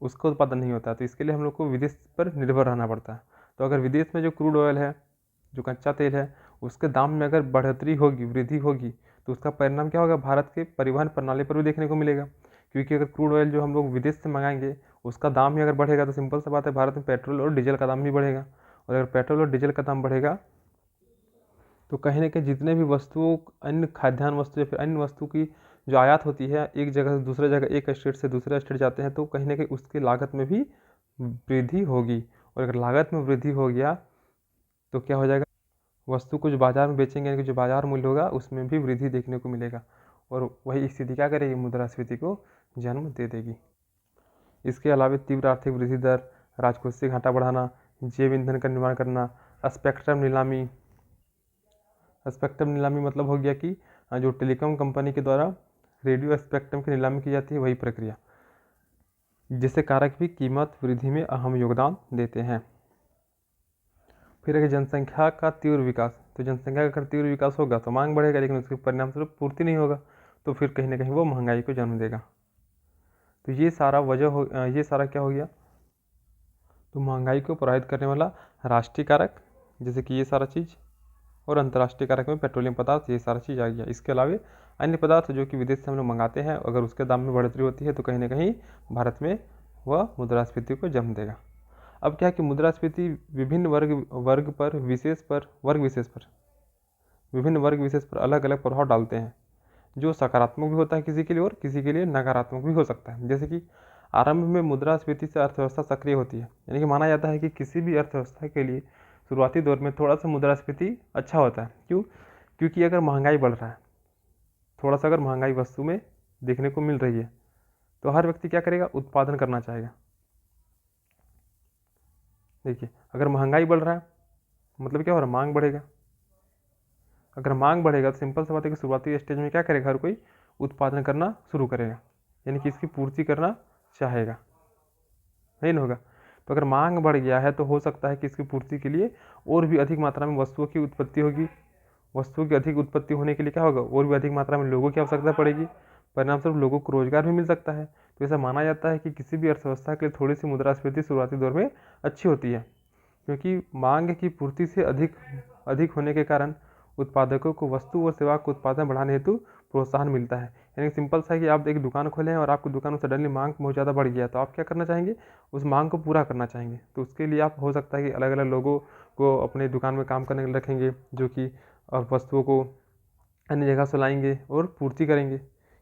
उसका उत्पादन नहीं होता है, तो इसके लिए हम लोग को विदेश पर निर्भर रहना पड़ता है। तो अगर विदेश में जो क्रूड ऑयल है, जो कच्चा तेल है, उसके दाम में अगर बढ़ोतरी होगी, वृद्धि होगी, तो उसका परिणाम क्या होगा, भारत के परिवहन प्रणाली पर भी देखने को मिलेगा। क्योंकि अगर क्रूड ऑयल जो हम लोग विदेश से मंगाएंगे उसका दाम ही अगर बढ़ेगा तो सिंपल सा बात है, भारत में पेट्रोल और डीजल का दाम भी बढ़ेगा। और अगर पेट्रोल और डीजल का दाम बढ़ेगा तो कहीं ना कहीं जितने भी वस्तुओं, अन्य खाद्यान्न वस्तु या फिर अन्य वस्तु की जो आयात होती है एक जगह से दूसरे जगह, एक स्टेट से दूसरे स्टेट जाते हैं, तो कहीं ना कहीं उसकी लागत में भी वृद्धि होगी। और अगर लागत में वृद्धि हो गया तो क्या हो जाएगा, वस्तु को जो बाजार में बेचेंगे यानी कि जो बाजार मूल्य होगा उसमें भी वृद्धि देखने को मिलेगा। और वही स्थिति क्या करेगी, मुद्रास्फीति को जन्म दे देगी। इसके अलावा तीव्र आर्थिक वृद्धि दर, राजकोषीय घाटा बढ़ाना, जैव ईंधन का निर्माण करना, स्पेक्ट्रम नीलामी। स्पेक्ट्रम नीलामी मतलब हो गया कि जो टेलीकॉम कंपनी के द्वारा रेडियो स्पेक्ट्रम की नीलामी की जाती है, वही प्रक्रिया, जिससे कारक भी कीमत वृद्धि में अहम योगदान देते हैं। फिर अगर जनसंख्या का तीव्र विकास, तो जनसंख्या का अगर तीव्र विकास होगा तो मांग बढ़ेगा, लेकिन उसके परिणाम स्वरूप पूर्ति नहीं होगा, तो फिर कहीं ना कहीं वो महंगाई को जन्म देगा। तो ये सारा ये सारा क्या हो गया, तो महंगाई को प्रभावित करने वाला राष्ट्रीय कारक जैसे कि ये सारा चीज़, और अंतर्राष्ट्रीय कारक में पेट्रोलियम पदार्थ, ये सारा चीज़ आ गया। इसके अलावा अन्य पदार्थ जो कि विदेश से हम लोग मंगाते हैं, अगर उसके दाम में बढ़ोतरी होती है तो कहीं ना कहीं भारत में वह मुद्रास्फीति को जन्म देगा। अब क्या है कि मुद्रास्फीति विभिन्न विभिन्न वर्ग विशेष पर अलग अलग प्रभाव डालते हैं, जो सकारात्मक भी होता है किसी के लिए और किसी के लिए नकारात्मक भी हो सकता है। जैसे कि आरंभ में मुद्रास्फीति से अर्थव्यवस्था सक्रिय होती है, यानी कि माना जाता है कि किसी भी अर्थव्यवस्था के लिए शुरुआती दौर में थोड़ा सा मुद्रास्फीति अच्छा होता है। क्यों? क्योंकि अगर महंगाई बढ़ रहा है, थोड़ा सा अगर महंगाई वस्तु में देखने को मिल रही है, तो हर व्यक्ति क्या करेगा, उत्पादन करना चाहेगा। देखिए, अगर महंगाई बढ़ रहा है मतलब क्या हो रहा है, मांग बढ़ेगा। अगर मांग बढ़ेगा तो सिंपल सा बात है कि शुरुआती स्टेज में क्या करेगा, हर कोई उत्पादन करना शुरू करेगा, यानी कि इसकी पूर्ति करना चाहेगा, नहीं ना होगा। तो अगर मांग बढ़ गया है तो हो सकता है कि इसकी पूर्ति के लिए और भी अधिक मात्रा में वस्तुओं की उत्पत्ति होगी। वस्तुओं की अधिक उत्पत्ति होने के लिए क्या होगा, और भी अधिक मात्रा में लोगों की आवश्यकता पड़ेगी। परिणाम स्वरूप लोगों को रोजगार भी मिल सकता है। तो ऐसा माना जाता है कि किसी भी अर्थव्यवस्था के लिए थोड़ी सी मुद्रास्फीति शुरुआती दौर में अच्छी होती है, क्योंकि मांग की पूर्ति से अधिक होने के कारण उत्पादकों को वस्तु और सेवा को उत्पादन बढ़ाने हेतु प्रोत्साहन मिलता है। यानी सिंपल सा है कि आप एक दुकान खोले हैं और आपकी दुकान में सडनली मांग बहुत ज़्यादा बढ़ गया, तो आप क्या करना चाहेंगे, उस मांग को पूरा करना चाहेंगे। तो उसके लिए आप हो सकता है कि अलग अलग लोगों को अपने दुकान में काम करने के लिए रखेंगे, जो कि और वस्तुओं को अन्य जगह से लाएंगे और पूर्ति करेंगे।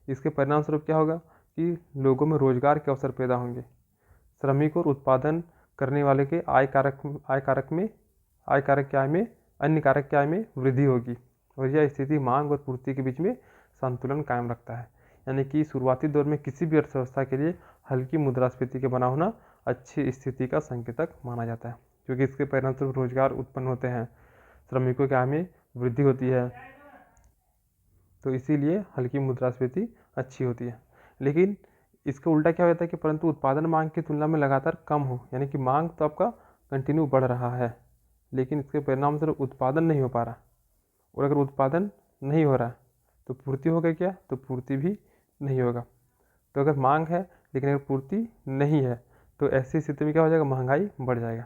इसके परिणाम स्वरूप क्या होगा कि लोगों में रोजगार के अवसर पैदा होंगे। श्रमिक और उत्पादन करने वाले के आय कारक की आय में अन्य कारक की आय में वृद्धि होगी, और यह स्थिति मांग और पूर्ति के बीच में संतुलन कायम रखता है। यानी कि शुरुआती दौर में किसी भी अर्थव्यवस्था के लिए हल्की मुद्रास्फीति के बना होना अच्छी स्थिति का संकेतक माना जाता है, क्योंकि इसके परिणाम स्वरूप रोजगार उत्पन्न होते हैं, श्रमिकों की आय में वृद्धि होती है, तो इसीलिए हल्की मुद्रास्फीति अच्छी होती है। लेकिन इसका उल्टा क्या होता है कि परंतु उत्पादन मांग की तुलना में लगातार कम हो, यानी कि मांग तो आपका कंटिन्यू बढ़ रहा है, लेकिन इसके परिणाम स्वरूप उत्पादन नहीं हो पा रहा। और अगर उत्पादन नहीं हो रहा है तो पूर्ति होगा क्या, तो पूर्ति भी नहीं होगा। तो अगर मांग है लेकिन अगर पूर्ति नहीं है तो ऐसी स्थिति में क्या हो जाएगा, महंगाई बढ़ जाएगा।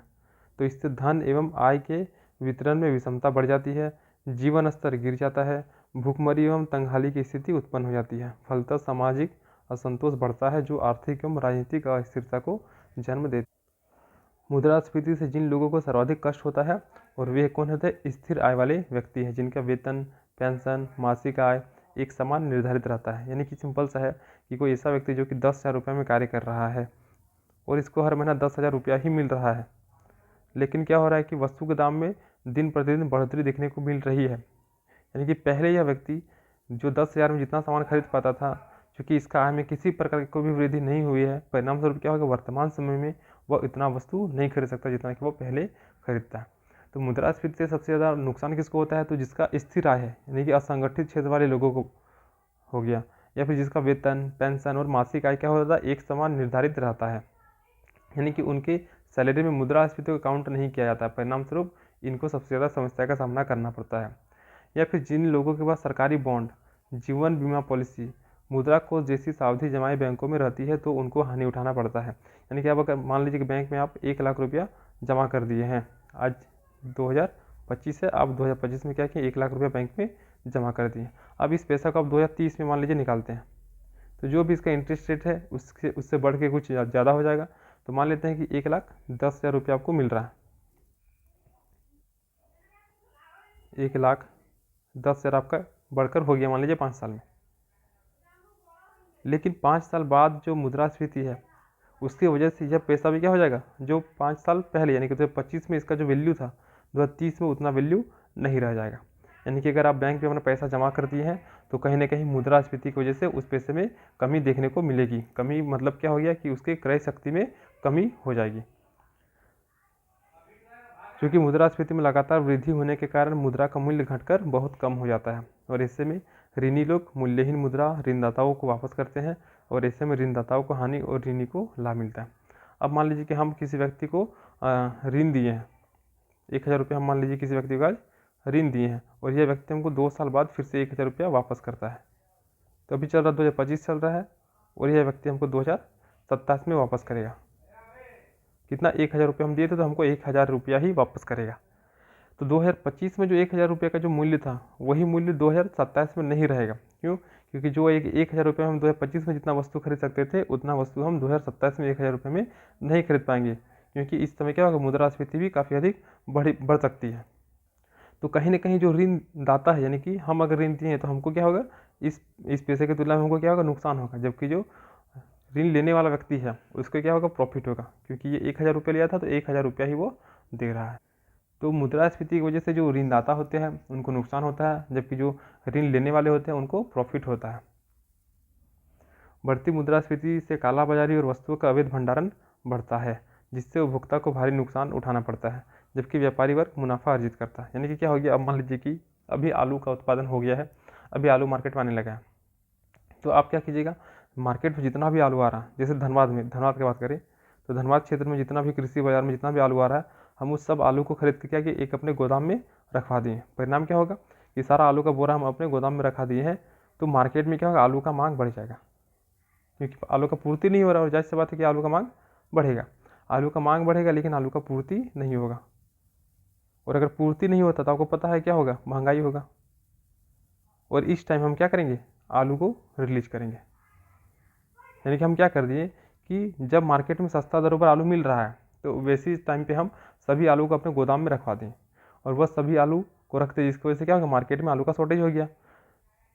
तो इससे धन एवं आय के वितरण में विषमता बढ़ जाती है, जीवन स्तर गिर जाता है, भूखमरी एवं तंगहाली की स्थिति उत्पन्न हो जाती है। फलतः सामाजिक असंतोष बढ़ता है, जो आर्थिक एवं राजनीतिक अस्थिरता को जन्म देती है। मुद्रास्फीति से जिन लोगों को सर्वाधिक कष्ट होता है और वे कौन होते हैं, स्थिर आय वाले व्यक्ति हैं, जिनका वेतन, पेंशन, मासिक आय एक समान निर्धारित रहता है। यानी कि सिंपल सा है कि कोई ऐसा व्यक्ति जो कि 10,000 रुपये में कार्य कर रहा है और इसको हर महीना 10,000 रुपया ही मिल रहा है, लेकिन क्या हो रहा है कि वस्तु के दाम में दिन प्रतिदिन बढ़ोतरी देखने को मिल रही है। यानी कि पहले यह व्यक्ति जो 10,000 में जितना सामान खरीद पाता था, क्योंकि इसका आय में किसी प्रकार की कोई भी वृद्धि नहीं हुई है, परिणाम स्वरूप क्या होगा, वर्तमान समय में वह इतना वस्तु नहीं खरीद सकता जितना कि वो पहले खरीदता है। तो मुद्रास्फीति से सबसे ज़्यादा नुकसान किसको होता है, तो जिसका स्थिर आय है, यानी कि असंगठित क्षेत्र वाले लोगों को हो गया, या फिर जिसका वेतन, पेंशन और मासिक आय क्या होता है, एक समान निर्धारित रहता है, यानी कि उनके सैलरी में मुद्रास्फीति को काउंट नहीं किया जाता है। परिणाम स्वरूप इनको सबसे ज़्यादा समस्या का सामना करना पड़ता है। या फिर जिन लोगों के पास सरकारी बॉन्ड, जीवन बीमा पॉलिसी, मुद्रा कोष जैसी सावधि जमाएं बैंकों में रहती है, तो उनको हानि उठाना पड़ता है। यानी कि अब अगर मान लीजिए कि बैंक में आप 1,00,000 रुपया जमा कर दिए हैं, आज 2025 है, आप 2025 में क्या किए, 1,00,000 रुपया बैंक में जमा कर दिए। अब इस पैसा को आप 2030 में मान लीजिए निकालते हैं, तो जो भी इसका इंटरेस्ट रेट है उससे बढ़ के कुछ ज़्यादा हो जाएगा। तो मान लेते हैं कि 1,10,000 रुपया आपको मिल रहा है, 1,10,000 आपका बढ़कर हो गया मान लीजिए 5 साल में। लेकिन 5 साल बाद जो मुद्रास्फीति है उसकी वजह से यह पैसा भी क्या हो जाएगा, जो 5 साल पहले यानी कि 2025 में इसका जो वैल्यू था, 2030 में उतना वैल्यू नहीं रह जाएगा। यानी कि अगर आप बैंक में अपना पैसा जमा कर दिए हैं, तो कहीं ना कहीं मुद्रास्फीति की वजह से उस पैसे में कमी देखने को मिलेगी। कमी मतलब क्या हो गया कि उसके क्रय शक्ति में कमी हो जाएगी, क्योंकि मुद्रास्फीति में लगातार वृद्धि होने के कारण मुद्रा का मूल्य घटकर बहुत कम हो जाता है, और ऐसे में ऋणी लोग मूल्यहीन मुद्रा ऋणदाताओं को वापस करते हैं, और ऐसे में ऋणदाताओं को हानि और ऋणी को लाभ मिलता है। अब मान लीजिए कि हम किसी व्यक्ति को ऋण दिए हैं, 1,000 रुपये हम मान लीजिए किसी व्यक्ति को आज ऋण दिए हैं, और यह व्यक्ति हमको 2 साल बाद फिर से 1,000 रुपया वापस करता है। तो अभी चल रहा 2025 चल रहा है, और यह व्यक्ति हमको 2027 में वापस करेगा। कितना, 1,000 रुपये हम दिए थे, तो हमको 1,000 रुपया ही वापस करेगा। तो 2025 में जो 1,000 रुपये का जो मूल्य था, वही मूल्य 2027 में नहीं रहेगा। क्यों? क्योंकि जो 1,000 रुपये हम 2025 में जितना वस्तु खरीद सकते थे, उतना वस्तु हम 2027 में 1,000 रुपये में नहीं खरीद पाएंगे, क्योंकि इस समय क्या होगा, मुद्रास्फीति भी काफ़ी अधिक बढ़ सकती है। तो कहीं ना कहीं जो ऋण दाता है, यानी कि हम अगर ऋण दिए हैं, तो हमको क्या होगा, इस पैसे की तुलना में हमको क्या होगा, नुकसान होगा। जबकि जो ऋण लेने वाला व्यक्ति है उसको क्या होगा, प्रॉफिट होगा, क्योंकि ये 1,000 रुपये लिया था तो 1,000 रुपया ही वो दे रहा है। तो मुद्रास्फीति की वजह से जो ऋणदाता होते हैं उनको नुकसान होता है, जबकि जो ऋण लेने वाले होते हैं उनको प्रॉफिट होता है। बढ़ती मुद्रास्फीति से कालाबाजारी और वस्तुओं का अवैध भंडारण बढ़ता है, जिससे उपभोक्ता को भारी नुकसान उठाना पड़ता है, जबकि व्यापारी वर्ग मुनाफा अर्जित करता है। यानी कि क्या हो गया, अब मान लीजिए कि अभी आलू का उत्पादन हो गया है, अभी आलू मार्केट में आने लगा है, तो आप क्या कीजिएगा, मार्केट में जितना भी आलू आ रहा है, जैसे धनबाद की बात करें तो धनबाद क्षेत्र में जितना भी कृषि बाजार में जितना भी आलू आ रहा है, हम उस सब आलू को खरीद के क्या कि एक अपने गोदाम में रखवा दिए। परिणाम क्या होगा कि सारा आलू का बोरा हम अपने गोदाम में रखा दिए हैं, तो मार्केट में क्या होगा, आलू का मांग बढ़ जाएगा, क्योंकि आलू का पूर्ति नहीं हो रहा, और जाहिर सी बात है कि आलू का मांग बढ़ेगा। आलू का मांग बढ़ेगा लेकिन आलू का पूर्ति नहीं होगा, और अगर पूर्ति नहीं होता तो आपको पता है क्या होगा, महंगाई होगा। और इस टाइम हम क्या करेंगे, आलू को रिलीज करेंगे। यानी कि हम क्या कर दिए कि जब मार्केट में सस्ता दरों पर आलू मिल रहा है, तो वैसे इस टाइम पे हम सभी आलू को अपने गोदाम में रखवा दें, और वह सभी आलू को रखते, जिसकी वजह से क्या होगा, मार्केट में आलू का शॉर्टेज हो गया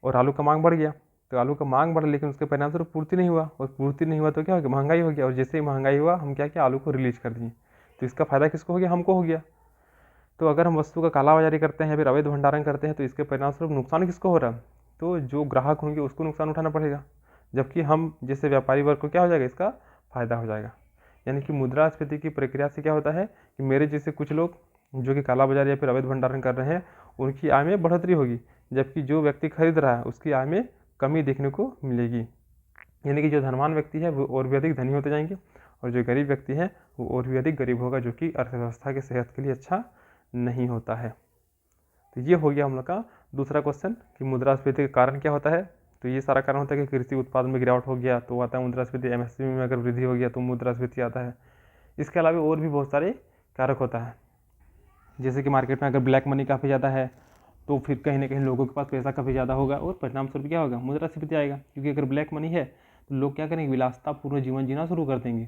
और आलू का मांग बढ़ गया। तो आलू का मांग बढ़ा, लेकिन उसके परिणाम स्वरूप पूर्ति नहीं हुआ, और पूर्ति नहीं हुआ तो क्या हो गया, महंगाई हो गया, और जैसे ही महंगाई हुआ हम क्या किया, आलू को रिलीज कर दिए। तो इसका फायदा किसको हो गया, हमको हो गया। तो अगर हम वस्तु का कालाबाजारी करते हैं, फिर अवैध भंडारण करते हैं, तो इसके परिणाम स्वरूप नुकसान किसको हो रहा है, तो जो ग्राहक होंगे उसको नुकसान उठाना पड़ेगा, जबकि हम जैसे व्यापारी वर्ग को क्या हो जाएगा, इसका फायदा हो जाएगा। यानी कि मुद्रास्फीति की प्रक्रिया से क्या होता है कि मेरे जैसे कुछ लोग जो कि कालाबाजारी या फिर अवैध भंडारण कर रहे हैं, उनकी आय में बढ़ोतरी होगी, जबकि जो व्यक्ति खरीद रहा है उसकी आय में कमी देखने को मिलेगी। यानी कि जो धनवान व्यक्ति है वो और भी अधिक धनी होते जाएंगे, और जो गरीब व्यक्ति है वो और भी अधिक गरीब होगा, जो कि अर्थव्यवस्था की सेहत के लिए अच्छा नहीं होता है। तो ये हो गया हम लोग का दूसरा क्वेश्चन कि मुद्रास्फीति का कारण क्या होता है। तो ये सारा कारण होता है कि कृषि उत्पादन में गिरावट हो गया तो आता है मुद्रास्फीति, एमएसपी में अगर वृद्धि हो गया तो मुद्रास्फीति आता है। इसके अलावा और भी बहुत सारे कारक होता है, जैसे कि मार्केट में अगर ब्लैक मनी काफ़ी ज़्यादा है तो फिर कहीं ना कहीं लोगों के पास पैसा काफ़ी ज़्यादा होगा, और परिणाम स्वरूप क्या होगा, मुद्रास्फीति आएगा। क्योंकि अगर ब्लैक मनी है तो लोग क्या करेंगे, विलासितापूर्ण जीवन जीना शुरू कर देंगे,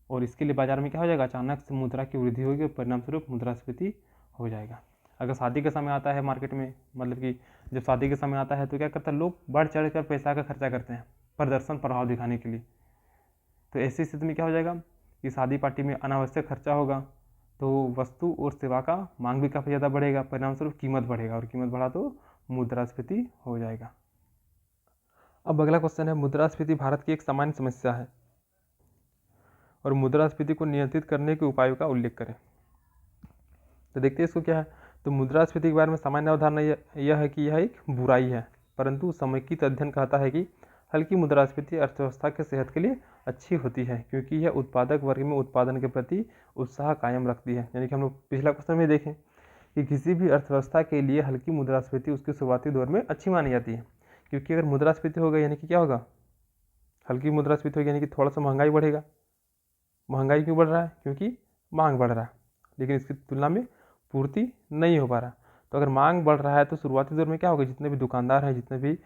और इसके लिए बाजार में क्या हो जाएगा, अचानक से मुद्रा की वृद्धि होगी, और परिणाम स्वरूप मुद्रास्फीति हो जाएगा। अगर शादी का समय आता है मार्केट में, मतलब कि जब शादी का समय आता है तो क्या करता है, लोग बढ़ चढ़ कर पैसा का खर्चा करते हैं, प्रदर्शन प्रभाव दिखाने के लिए। तो ऐसी स्थिति में क्या हो जाएगा कि शादी पार्टी में अनावश्यक खर्चा होगा, तो वस्तु और सेवा का मांग भी काफ़ी ज़्यादा बढ़ेगा, परिणामस्वरूप कीमत बढ़ेगा, और कीमत बढ़ा तो मुद्रास्फीति हो जाएगा। अब अगला क्वेश्चन है, मुद्रास्फीति भारत की एक सामान्य समस्या है और मुद्रास्फीति को नियंत्रित करने के उपायों का उल्लेख करें। तो देखते हैं इसको क्या है। तो मुद्रास्फीति के बारे में सामान्य अवधारणा यह है कि यह एक बुराई है, परंतु समेकित अध्ययन कहता है कि हल्की मुद्रास्फीति अर्थव्यवस्था के सेहत के लिए अच्छी होती है, क्योंकि यह उत्पादक वर्ग में उत्पादन के प्रति उत्साह कायम रखती है। यानी कि हम लोग पिछला क्वेश्चन में देखें कि किसी भी अर्थव्यवस्था के लिए हल्की मुद्रास्फीति उसके शुरुआती दौर में अच्छी मानी जाती है, क्योंकि अगर मुद्रास्फीति होगा यानी कि क्या होगा, हल्की मुद्रास्फीति होगी यानी कि थोड़ा सा महंगाई बढ़ेगा। महंगाई क्यों बढ़ रहा है, क्योंकि मांग बढ़ रहा है, लेकिन इसकी तुलना में पूर्ति नहीं हो पा रहा। तो अगर मांग बढ़ रहा है तो शुरुआती दौर में क्या होगा, जितने भी दुकानदार हैं, जितने भी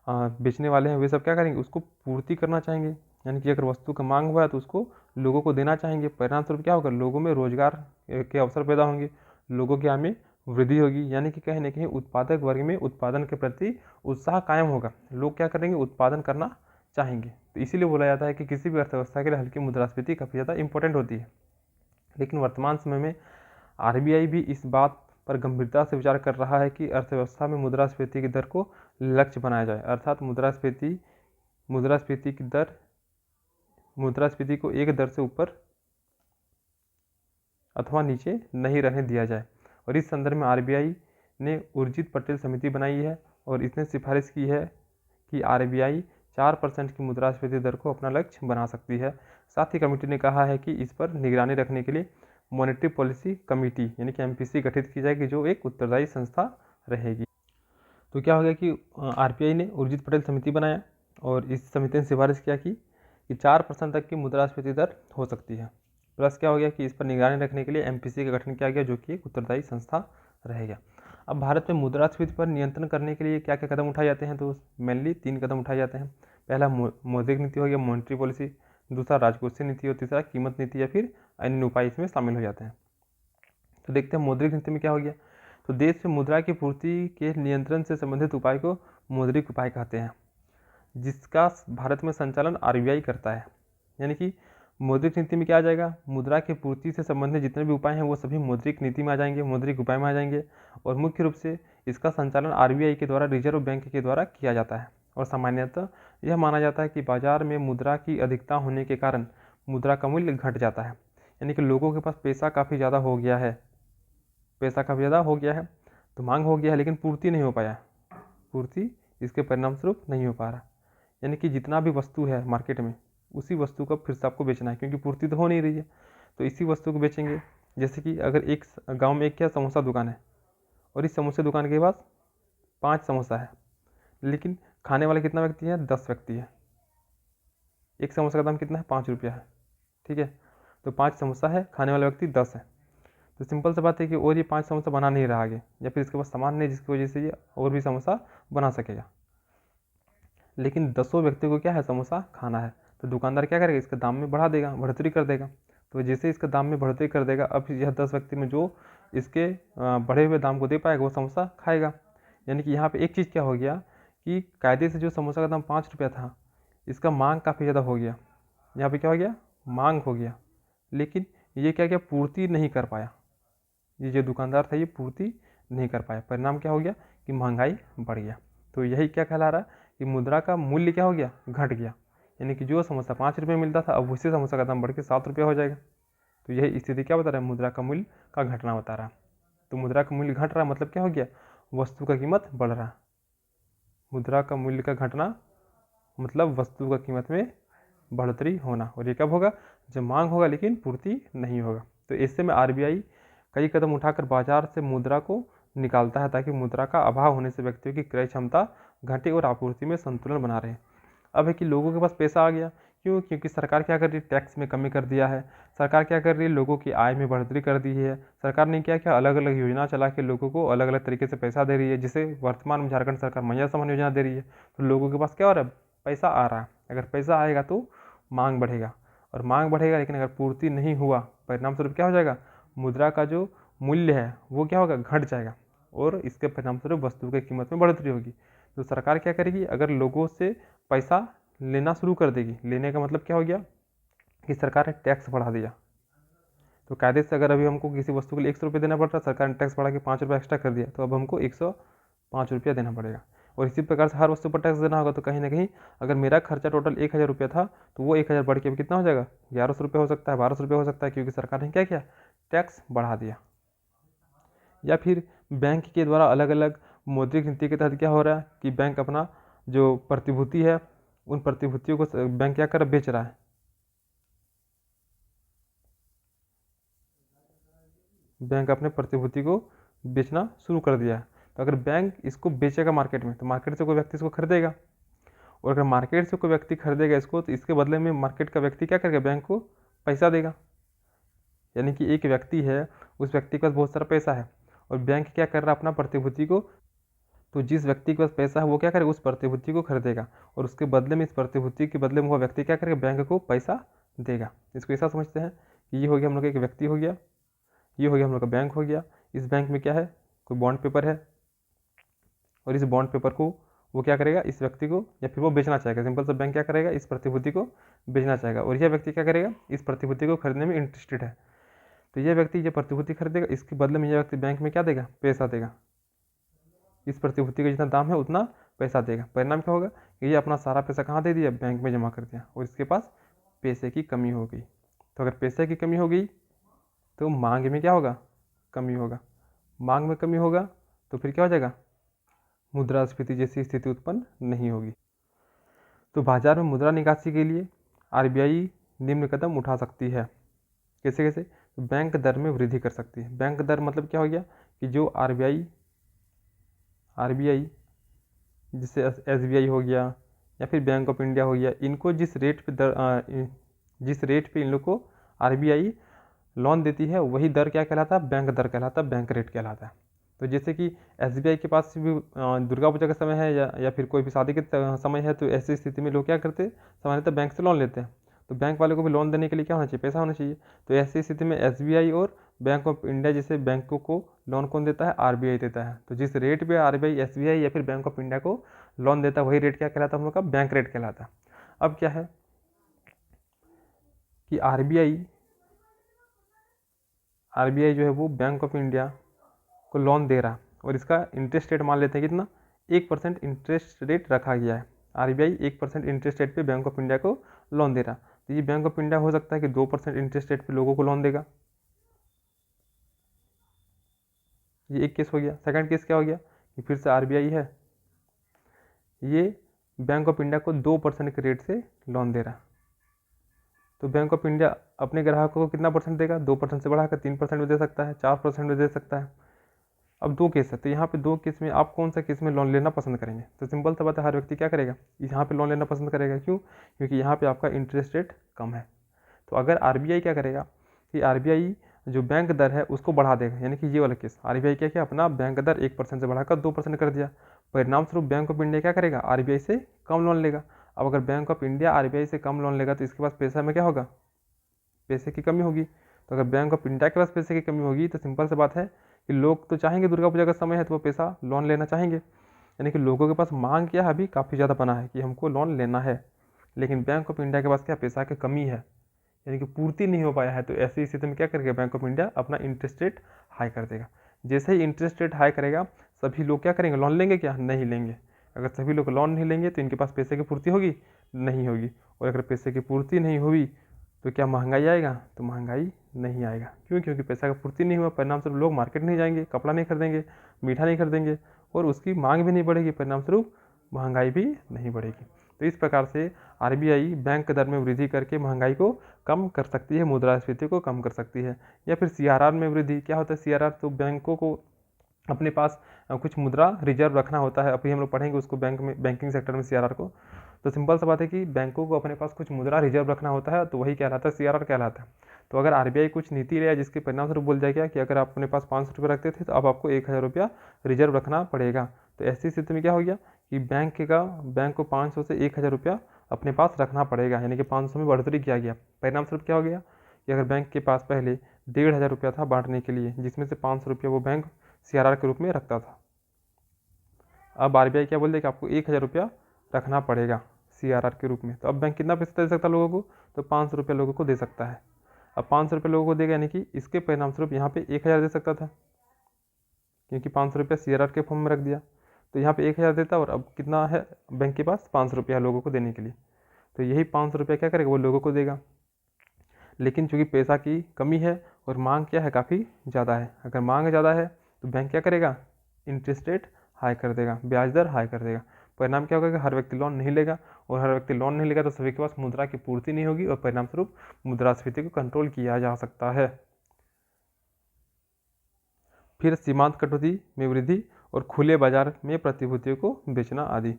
बेचने वाले हैं, वे सब क्या करेंगे, उसको पूर्ति करना चाहेंगे। यानी कि अगर वस्तु का मांग हुआ है तो उसको लोगों को देना चाहेंगे। परिणाम स्वरूप क्या होगा, लोगों में रोजगार के अवसर पैदा होंगे, लोगों की आय में वृद्धि होगी। यानी कि कहीं ना कहीं उत्पादक वर्ग में उत्पादन के प्रति उत्साह कायम होगा, लोग क्या करेंगे, उत्पादन करना चाहेंगे। तो इसीलिए बोला जाता है कि किसी भी अर्थव्यवस्था के लिए हल्की मुद्रास्फीति काफ़ी ज़्यादा इंपॉर्टेंट होती है। लेकिन वर्तमान समय में आरबीआई भी इस बात पर गंभीरता से विचार कर रहा है कि अर्थव्यवस्था में मुद्रास्फीति की दर को लक्ष्य बनाया जाए, अर्थात मुद्रास्फीति को एक दर से ऊपर अथवा नीचे नहीं रहने दिया जाए। और इस संदर्भ में आरबीआई ने उर्जित पटेल समिति बनाई है और इसने सिफारिश की है कि आरबीआई 4% की मुद्रास्फीति दर को अपना लक्ष्य बना सकती है। साथ ही कमेटी ने कहा है कि इस पर निगरानी रखने के लिए मॉनेटरी पॉलिसी कमेटी यानी कि एमपीसी गठित की जाएगी, जो एक उत्तरदायी संस्था रहेगी। तो क्या हो गया कि आरबीआई ने उर्जित पटेल समिति बनाया और इस समिति ने सिफारिश किया कि 4% तक की मुद्रास्फीति दर हो सकती है। प्लस क्या हो गया कि इस पर निगरानी रखने के लिए एमपीसी का गठन किया गया, जो कि एक उत्तरदायी संस्था रहेगा। अब भारत में मुद्रास्फीति पर नियंत्रण करने के लिए क्या क्या कदम उठाए जाते हैं, तो मेनली 3 कदम उठाए जाते हैं। पहला मौद्रिक नीति हो गया, मॉनेटरी पॉलिसी, दूसरा राजकोषीय नीति और तीसरा कीमत नीति या फिर अन्य उपाय इसमें शामिल हो जाते हैं। तो देखते हैं मौद्रिक नीति में क्या हो गया। तो देश में मुद्रा की पूर्ति के नियंत्रण से संबंधित उपाय को मौद्रिक उपाय कहते हैं, जिसका भारत में संचालन आरबीआई करता है। यानी कि मौद्रिक नीति में क्या आ जाएगा, मुद्रा की पूर्ति से संबंधित जितने भी उपाय हैं वो सभी मौद्रिक नीति में आ जाएंगे, मौद्रिक उपाय में आ जाएंगे। और मुख्य रूप से इसका संचालन आरबीआई के द्वारा, रिजर्व बैंक के द्वारा किया जाता है। और सामान्यतः यह माना जाता है कि बाजार में मुद्रा की अधिकता होने के कारण मुद्रा का मूल्य घट जाता है। यानी कि लोगों के पास पैसा काफ़ी ज़्यादा हो गया है, तो मांग हो गया है, लेकिन पूर्ति नहीं हो पाया, पूर्ति इसके परिणाम स्वरूप नहीं हो पा रहा। यानी कि जितना भी वस्तु है मार्केट में, उसी वस्तु को फिर से आपको बेचना है, क्योंकि पूर्ति तो हो नहीं रही है, तो इसी वस्तु को बेचेंगे। जैसे कि अगर एक गांव में एक क्या समोसा दुकान है और इस समोसे दुकान के पास 5 समोसा है, लेकिन खाने वाले कितना व्यक्ति है, 10 व्यक्ति है। एक समोसा का दाम कितना है, 5 रुपया है, ठीक है। तो 5 समोसा है, खाने वाले व्यक्ति 10 है। तो सिंपल सा बात है कि और ये 5 समोसा बना नहीं रहा आगे, या फिर इसके पास सामान नहीं जिसकी वजह से ये और भी समोसा बना सकेगा। लेकिन 10 व्यक्ति को क्या है, समोसा खाना है, तो दुकानदार क्या करेगा, इसके दाम में बढ़ा देगा, बढ़ोतरी कर देगा। तो जैसे इसके दाम में बढ़ोतरी कर देगा, अब यह 10 व्यक्ति में जो इसके बढ़े हुए दाम को दे पाएगा वो समोसा खाएगा। यानी कि यहाँ पे एक चीज़ क्या हो गया कि कायदे से जो समोसा का दाम 5 रुपया था, इसका मांग काफ़ी ज़्यादा हो गया। यहाँ पे क्या हो गया, मांग हो गया, लेकिन ये क्या किया, पूर्ति नहीं कर पाया। ये जो दुकानदार था ये पूर्ति नहीं कर पाया, परिणाम क्या हो गया कि महंगाई बढ़ गया। तो यही क्या कहला रहा है कि मुद्रा का मूल्य क्या हो गया, घट गया। यानी कि जो समोसा 5 रुपये मिलता था, अब उसी समोसा का दाम बढ़ के 7 रुपये हो जाएगा। तो यही स्थिति क्या बता रहा है, मुद्रा का मूल्य का घटना बता रहा है। तो मुद्रा का मूल्य घट रहा है मतलब क्या हो गया, वस्तु का कीमत बढ़ रहा है। मुद्रा का मूल्य का घटना मतलब वस्तु का कीमत में बढ़ोतरी होना, और ये कब होगा, जब मांग होगा लेकिन पूर्ति नहीं होगा। तो ऐसे में आरबीआई कई कदम उठाकर बाजार से मुद्रा को निकालता है, ताकि मुद्रा का अभाव होने से व्यक्तियों की क्रय क्षमता घटे और आपूर्ति में संतुलन बना रहे। अब है कि लोगों के पास पैसा आ गया, क्यों, क्योंकि सरकार क्या कर रही है, टैक्स में कमी कर दिया है। सरकार क्या कर रही है, लोगों की आय में बढ़ोतरी कर दी है। सरकार ने क्या क्या अलग अलग योजना चला के लोगों को अलग अलग तरीके से पैसा दे रही है, जिसे वर्तमान में झारखंड सरकार मैया समान योजना दे रही है। तो लोगों के पास क्या हो रहा है, पैसा आ रहा है। अगर पैसा आएगा तो मांग बढ़ेगा, और मांग बढ़ेगा, लेकिन अगर पूर्ति नहीं हुआ, परिणाम स्वरूप क्या हो जाएगा, मुद्रा का जो मूल्य है वो क्या होगा, घट जाएगा, और इसके परिणाम स्वरूप वस्तु की कीमत में बढ़ोतरी होगी। तो सरकार क्या करेगी, अगर लोगों से पैसा लेना शुरू कर देगी। लेने का मतलब क्या हो गया कि सरकार ने टैक्स बढ़ा दिया। तो कायदे से अगर अभी हमको किसी वस्तु के लिए 100 रुपये देना पड़ता है, सरकार ने टैक्स बढ़ा के 5 रुपये एक्स्ट्रा कर दिया, तो अब हमको 105 रुपया देना पड़ेगा। और इसी प्रकार से हर वस्तु पर टैक्स देना होगा। तो कहीं ना कहीं अगर मेरा खर्चा टोटल 1000 रुपया था, तो वो 1000 बढ़ के अब कितना हो जाएगा, 1100 रुपये हो सकता है, 1200 रुपये हो सकता है, क्योंकि सरकार ने क्या किया, टैक्स बढ़ा दिया। या फिर बैंक के द्वारा अलग अलग मौद्रिक नीति के तहत क्या हो रहा है कि बैंक अपना जो प्रतिभूति है, उन प्रतिभूतियों को बैंक क्या कर बेच रहा है। बैंक अपने प्रतिभूति को बेचना शुरू कर दिया है। तो अगर बैंक इसको बेचेगा मार्केट में, तो मार्केट से कोई व्यक्ति इसको खरीदेगा, और अगर मार्केट से कोई व्यक्ति खरीदेगा इसको, तो इसके बदले में मार्केट का व्यक्ति क्या करेगा, बैंक को पैसा देगा। यानी कि एक व्यक्ति है, उस व्यक्ति के पास बहुत सारा पैसा है, और बैंक क्या कर रहा है, अपना प्रतिभूति को, तो जिस व्यक्ति के पास पैसा है वो क्या करेगा, उस प्रतिभूति को खरीदेगा, और उसके बदले में, इस प्रतिभूति के बदले में वो व्यक्ति क्या करेगा, बैंक को पैसा देगा। इसको ऐसा समझते हैं कि ये हो गया हम लोग का एक व्यक्ति हो गया, ये हो गया हम लोग का बैंक हो गया। इस बैंक में क्या है, कोई बॉन्ड पेपर है, और इस बॉन्ड पेपर को वो क्या करेगा, इस व्यक्ति को, या फिर वो बेचना चाहेगा। सिंपल सा बैंक क्या करेगा, इस प्रतिभूति को बेचना चाहेगा, और यह व्यक्ति क्या करेगा, इस प्रतिभूति को खरीदने में इंटरेस्टेड है। तो यह व्यक्ति ये प्रतिभूति खरीदेगा, इसके बदले में यह व्यक्ति बैंक में क्या देगा, पैसा देगा। इस प्रतिभूति का जितना दाम है उतना पैसा देगा। परिणाम क्या होगा कि ये अपना सारा पैसा कहाँ दे दिया, बैंक में जमा कर दिया, और इसके पास पैसे की कमी हो गई। तो अगर पैसे की कमी हो गई तो मांग में क्या होगा, कमी होगा। मांग में कमी होगा तो फिर क्या हो जाएगा, मुद्रास्फीति जैसी स्थिति उत्पन्न नहीं होगी। तो बाजार में मुद्रा निकासी के लिए आरबीआई निम्न कदम उठा सकती है। कैसे कैसे, तो बैंक दर में वृद्धि कर सकती है। बैंक दर मतलब क्या हो गया कि जो आरबीआई जैसे एसबीआई हो गया या फिर बैंक ऑफ इंडिया हो गया, इनको जिस रेट पे इन लोग को आरबीआई लोन देती है, वही दर क्या कहलाता है, बैंक दर कहलाता है, बैंक रेट कहलाता है। तो जैसे कि एसबीआई के पास भी दुर्गा पूजा का समय है या फिर कोई भी शादी के समय है, तो ऐसी स्थिति में लोग क्या करते हैं, सामान्यतः बैंक से लोन लेते हैं। तो बैंक वाले को भी लोन देने के लिए क्या होना चाहिए, पैसा होना चाहिए। तो ऐसी स्थिति में एसबीआई और बैंक ऑफ इंडिया जैसे बैंकों को लोन कौन देता है, आरबीआई देता है। तो जिस रेट पे आरबीआई, एसबीआई या फिर बैंक ऑफ इंडिया को लोन देता है, वही रेट क्या कहलाता है, हम लोग का बैंक रेट कहलाता है। अब क्या है कि आरबीआई जो है वो बैंक ऑफ इंडिया को लोन दे रहा, और इसका इंटरेस्ट रेट मान लेते हैं कितना, 1% इंटरेस्ट रेट रखा गया है। आरबीआई 1% इंटरेस्ट रेट पे बैंक ऑफ इंडिया को लोन दे रहा। तो ये बैंक ऑफ इंडिया हो सकता है कि 2% इंटरेस्ट रेट पे लोगों को लोन देगा। ये एक केस हो गया। सेकंड केस क्या हो गया कि फिर से आरबीआई है, ये बैंक ऑफ इंडिया को 2% के रेट से लोन दे रहा। तो बैंक ऑफ इंडिया अपने ग्राहकों को कितना परसेंट देगा, 2% से बढ़ाकर 3% में दे सकता है, 4% में दे सकता है। अब दो केस है, तो यहाँ पे दो केस में आप कौन सा केस में लोन लेना पसंद करेंगे। तो सिंपल सा बात है, हर व्यक्ति क्या करेगा, यहाँ पे लोन लेना पसंद करेगा। क्यों, क्योंकि यहाँ पे आपका इंटरेस्ट रेट कम है। तो अगर आरबीआई क्या करेगा कि आरबीआई जो बैंक दर है उसको बढ़ा देगा, यानी कि ये वाला केस, आरबीआई क्या किया, अपना बैंक दर 1% से बढ़ाकर 2% कर दिया। परिणाम स्वरूप बैंक ऑफ इंडिया क्या करेगा, आरबीआई से कम लोन लेगा। अब अगर बैंक ऑफ इंडिया आरबीआई से कम लोन लेगा, तो इसके पास पैसा में क्या होगा, पैसे की कमी होगी। तो अगर बैंक ऑफ इंडिया के पास पैसे की कमी होगी, तो सिंपल सी बात है कि लोग तो चाहेंगे, दुर्गा पूजा का समय है तो वो पैसा लोन लेना चाहेंगे। यानी कि लोगों के पास मांग क्या है, अभी काफ़ी ज़्यादा बना है कि हमको लोन लेना है, लेकिन बैंक ऑफ इंडिया के पास क्या, पैसा की कमी है, यानी कि पूर्ति नहीं हो पाया है। तो ऐसी स्थिति में क्या करेगा, बैंक ऑफ इंडिया अपना इंटरेस्ट रेट हाई कर देगा। जैसे ही इंटरेस्ट रेट हाई करेगा, सभी लोग क्या करेंगे, लोन लेंगे क्या, नहीं लेंगे। अगर सभी लोग लोन नहीं लेंगे तो इनके पास पैसे की पूर्ति होगी, नहीं होगी। और अगर पैसे की पूर्ति नहीं हुई तो क्या महंगाई आएगा, तो महंगाई नहीं आएगा। क्यों, क्योंकि पैसा का पूर्ति नहीं हुआ, परिणाम स्वरूप लोग मार्केट नहीं जाएंगे, कपड़ा नहीं खरीदेंगे, मीठा नहीं खरीदेंगे, और उसकी मांग भी नहीं बढ़ेगी, परिणाम स्वरूप महंगाई भी नहीं बढ़ेगी। तो इस प्रकार से आरबीआई बैंक दर में वृद्धि करके महंगाई को कम कर सकती है, मुद्रास्फीति को कम कर सकती है। या फिर सीआरआर में वृद्धि, क्या होता है सीआरआर, तो बैंकों को अपने पास कुछ मुद्रा रिजर्व रखना होता है। अभी हम लोग पढ़ेंगे उसको बैंकिंग सेक्टर में सीआरआर को। तो सिंपल सा बात है कि बैंकों को अपने पास कुछ मुद्रा रिजर्व रखना होता है, तो वही कहलाता है सीआरआर कहलाता है। तो अगर आरबीआई कुछ नीति ले, जिसके परिणाम स्वरूप बोल जाएगा कि अगर आप अपने पास 500 रुपये रखते थे, तो अब आपको 1000 रुपया रिजर्व रखना पड़ेगा। तो ऐसी स्थिति में क्या हो गया कि बैंक को 500 से 1000 रुपया अपने पास रखना पड़ेगा, यानी कि 500 में बढ़ोतरी किया गया। परिणाम स्वरूप क्या हो गया कि अगर बैंक के पास पहले 1500 रुपया था बांटने के लिए, जिसमें से 500 रुपया वो बैंक सीआरआर के रूप में रखता था, अब आरबीआई क्या बोल रही है कि आपको 1000 रुपया रखना पड़ेगा CRR के रूप में। तो अब बैंक कितना पैसा दे सकता है लोगों को, तो 500 रुपये लोगों को दे सकता है। अब 500 रुपये लोगों को देगा, यानी कि इसके परिणाम स्वरूप यहाँ पे 1000 दे सकता था, क्योंकि 500 रुपया CRR के फॉर्म में रख दिया। तो यहाँ पे 1000 देता और अब कितना है बैंक के पास, 500 रुपया लोगों को देने के लिए। तो यही 500 रुपया क्या करेगा, वो लोगों को देगा। लेकिन चूँकि पैसा की कमी है और मांग क्या है, काफ़ी ज़्यादा है। अगर मांग ज़्यादा है तो बैंक क्या करेगा, इंटरेस्ट रेट हाई कर देगा, ब्याज दर हाई कर देगा। परिणाम क्या होगा कि हर व्यक्ति लोन नहीं लेगा, और हर व्यक्ति लोन नहीं लेगा तो सभी के पास मुद्रा की पूर्ति नहीं होगी, और परिणाम स्वरूप मुद्रास्फीति को कंट्रोल किया जा सकता है। फिर सीमांत कटौती में वृद्धि और खुले बाजार में प्रतिभूतियों को बेचना आदि।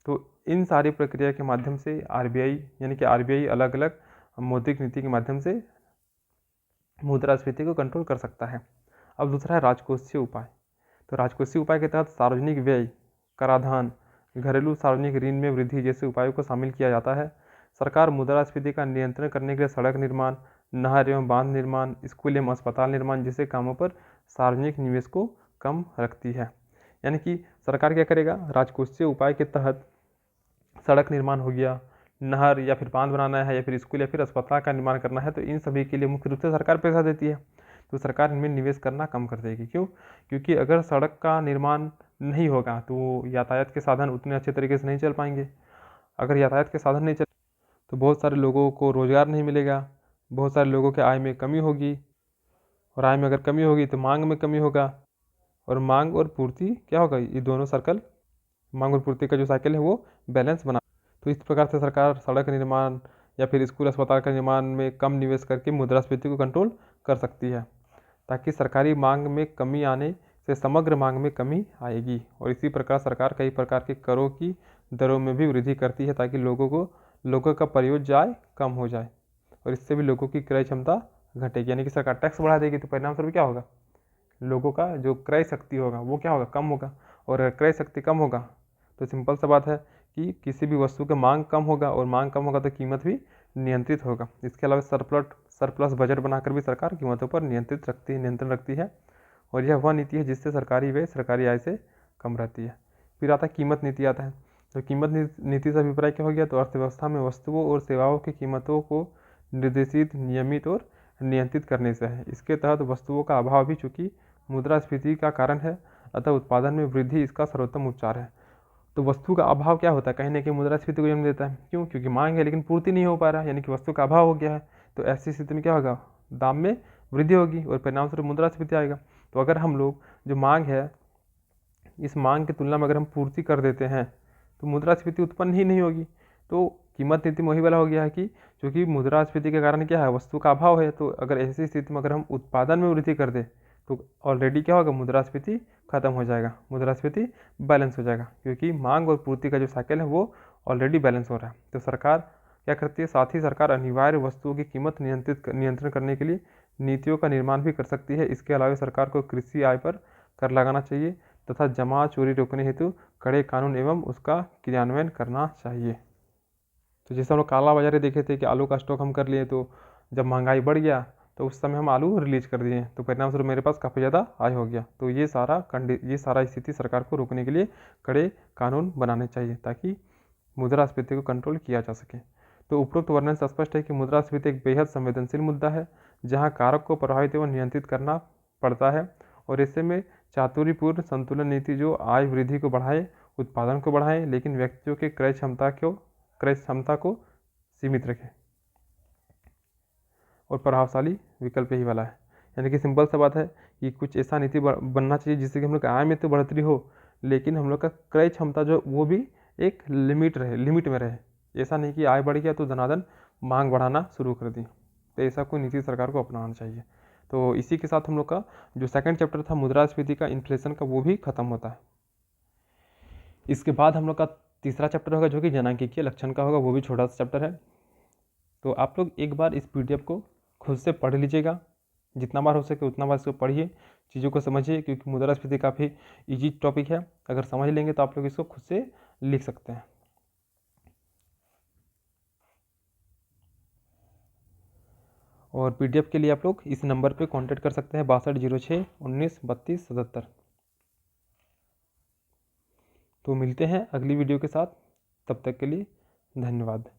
तो इन सारी प्रक्रिया के माध्यम से RBI यानी कि RBI अलग अलग मौद्रिक नीति के माध्यम से मुद्रास्फीति को कंट्रोल कर सकता है। अब दूसरा है राजकोषीय उपाय। तो राजकोषीय उपाय के तहत सार्वजनिक व्यय, कराधान, घरेलू सार्वजनिक ऋण में वृद्धि जैसे उपायों को शामिल किया जाता है। सरकार मुद्रास्फीति का नियंत्रण करने के लिए सड़क निर्माण, नहर एवं बांध निर्माण, स्कूल एवं अस्पताल निर्माण जैसे कामों पर सार्वजनिक निवेश को कम रखती है। यानी कि सरकार क्या करेगा, राजकोषीय उपाय के तहत सड़क निर्माण हो गया, नहर या फिर बांध बनाना है, या फिर स्कूल या फिर अस्पताल का निर्माण करना है, तो इन सभी के लिए मुख्य रूप से सरकार पैसा देती है। तो सरकार इनमें निवेश करना कम कर देगी। क्यों? क्योंकि अगर सड़क का निर्माण नहीं होगा तो यातायात के साधन उतने अच्छे तरीके से नहीं चल पाएंगे। अगर यातायात के साधन नहीं चल तो बहुत सारे लोगों को रोज़गार नहीं मिलेगा, बहुत सारे लोगों के आय में कमी होगी, और आय में अगर कमी होगी तो मांग में कमी होगा, और मांग और पूर्ति क्या होगा, ये दोनों सर्कल, मांग और पूर्ति का जो साइकिल है वो बैलेंस बना। तो इस प्रकार से सरकार सड़क निर्माण या फिर स्कूल अस्पताल का निर्माण में कम निवेश करके मुद्रास्फीति को कंट्रोल कर सकती है, ताकि सरकारी मांग में कमी आने से समग्र मांग में कमी आएगी। और इसी प्रकार सरकार कई प्रकार के करों की दरों में भी वृद्धि करती है, ताकि लोगों का प्रयोज्य आय कम हो जाए, और इससे भी लोगों की क्रय क्षमता घटेगी। यानी कि सरकार टैक्स बढ़ा देगी तो परिणाम स्वरूप क्या होगा, लोगों का जो क्रय शक्ति होगा वो क्या होगा, कम होगा। और अगर क्रय शक्ति कम होगा तो सिंपल सा बात है कि किसी भी वस्तु का मांग कम होगा, और मांग कम होगा तो कीमत भी नियंत्रित होगा। इसके अलावा सरप्लस बजट बनाकर भी सरकार कीमतों पर नियंत्रण रखती है, और यह वह नीति है जिससे सरकारी व्यय सरकारी आय से कम रहती है। फिर आता है कीमत नीति आता है। तो कीमत नीति से अभिप्राय क्या हो गया, तो अर्थव्यवस्था में वस्तुओं और सेवाओं की कीमतों को निर्देशित, नियमित और नियंत्रित करने से है। इसके तहत वस्तुओं का अभाव भी चूंकि मुद्रास्फीति का कारण है, अतः उत्पादन में वृद्धि इसका सर्वोत्तम उपचार है। तो वस्तु का अभाव क्या होता है, कहीं ना कहीं मुद्रास्फीति को जन्म देता है। क्यों? क्योंकि मांग है लेकिन पूर्ति नहीं हो पा रहा है, यानी कि वस्तु का अभाव हो गया है। तो ऐसी स्थिति में क्या होगा, दाम में वृद्धि होगी और परिणाम स्वरूप मुद्रास्फीति आएगा। तो अगर हम लोग जो मांग है, इस मांग की तुलना में अगर हम पूर्ति कर देते हैं तो मुद्रास्फीति उत्पन्न ही नहीं होगी। तो कीमत नीति में वही वाला हो गया है कि क्योंकि मुद्रास्फीति के कारण क्या है, वस्तु का अभाव है। तो अगर ऐसी स्थिति में अगर हम उत्पादन में वृद्धि कर दें तो ऑलरेडी क्या होगा, मुद्रास्फीति खत्म हो जाएगा, मुद्रास्फीति बैलेंस हो जाएगा, क्योंकि मांग और पूर्ति का जो साइकिल है वो ऑलरेडी बैलेंस हो रहा है। तो सरकार क्या करती है, साथ ही सरकार अनिवार्य वस्तुओं की कीमत नियंत्रण करने के लिए नीतियों का निर्माण भी कर सकती है। इसके अलावा सरकार को कृषि आय पर कर लगाना चाहिए तथा जमा चोरी रोकने हेतु कड़े कानून एवं उसका क्रियान्वयन करना चाहिए। तो जैसे हम लोग काला बाजारी देखे थे कि आलू का स्टॉक हम कर लिए, तो जब महंगाई बढ़ गया तो उस समय हम आलू रिलीज कर दिए, तो परिणाम स्वरूप मेरे पास काफ़ी ज़्यादा आय हो गया। तो ये सारा स्थिति सरकार को रोकने के लिए कड़े कानून बनाने चाहिए, ताकि मुद्रास्फीति को कंट्रोल किया जा सके। तो उपरोक्त वर्णन से स्पष्ट है कि मुद्रास्फीति एक बेहद संवेदनशील मुद्दा है, जहाँ कारक को प्रभावित एवं नियंत्रित करना पड़ता है, और ऐसे में चातुर्यपूर्ण संतुलन नीति जो आय वृद्धि को बढ़ाए, उत्पादन को बढ़ाए, लेकिन व्यक्तियों के क्रय क्षमता को सीमित रखे, और प्रभावशाली विकल्प यही वाला है। यानी कि सिंपल सा बात है कि कुछ ऐसा नीति बनना चाहिए जिससे कि हम लोग आय में तो बढ़ोतरी हो, लेकिन हम लोग का क्रय क्षमता जो वो भी एक लिमिट में रहे। ऐसा नहीं कि आय बढ़ गया तो धनाधन मांग बढ़ाना शुरू कर दी। तो ऐसा कोई नीति सरकार को अपनाना चाहिए। तो इसी के साथ हम लोग का जो सेकंड चैप्टर था मुद्रास्फीति का, इन्फ्लेशन का, वो भी खत्म होता है। इसके बाद हम लोग का तीसरा चैप्टर होगा जो कि जनांकीय लक्षण का होगा, वो भी छोटा सा चैप्टर है। तो आप लोग एक बार इस PDF को खुद से पढ़ लीजिएगा, जितना बार हो सके उतना बार इसको पढ़िए, चीज़ों को समझिए, क्योंकि मुद्रास्फीति काफ़ी इजी टॉपिक है। अगर समझ लेंगे तो आप लोग इसको खुद से लिख सकते हैं। और PDF के लिए आप लोग इस नंबर पे कांटेक्ट कर सकते हैं 6206 19 32 77। तो मिलते हैं अगली वीडियो के साथ, तब तक के लिए धन्यवाद।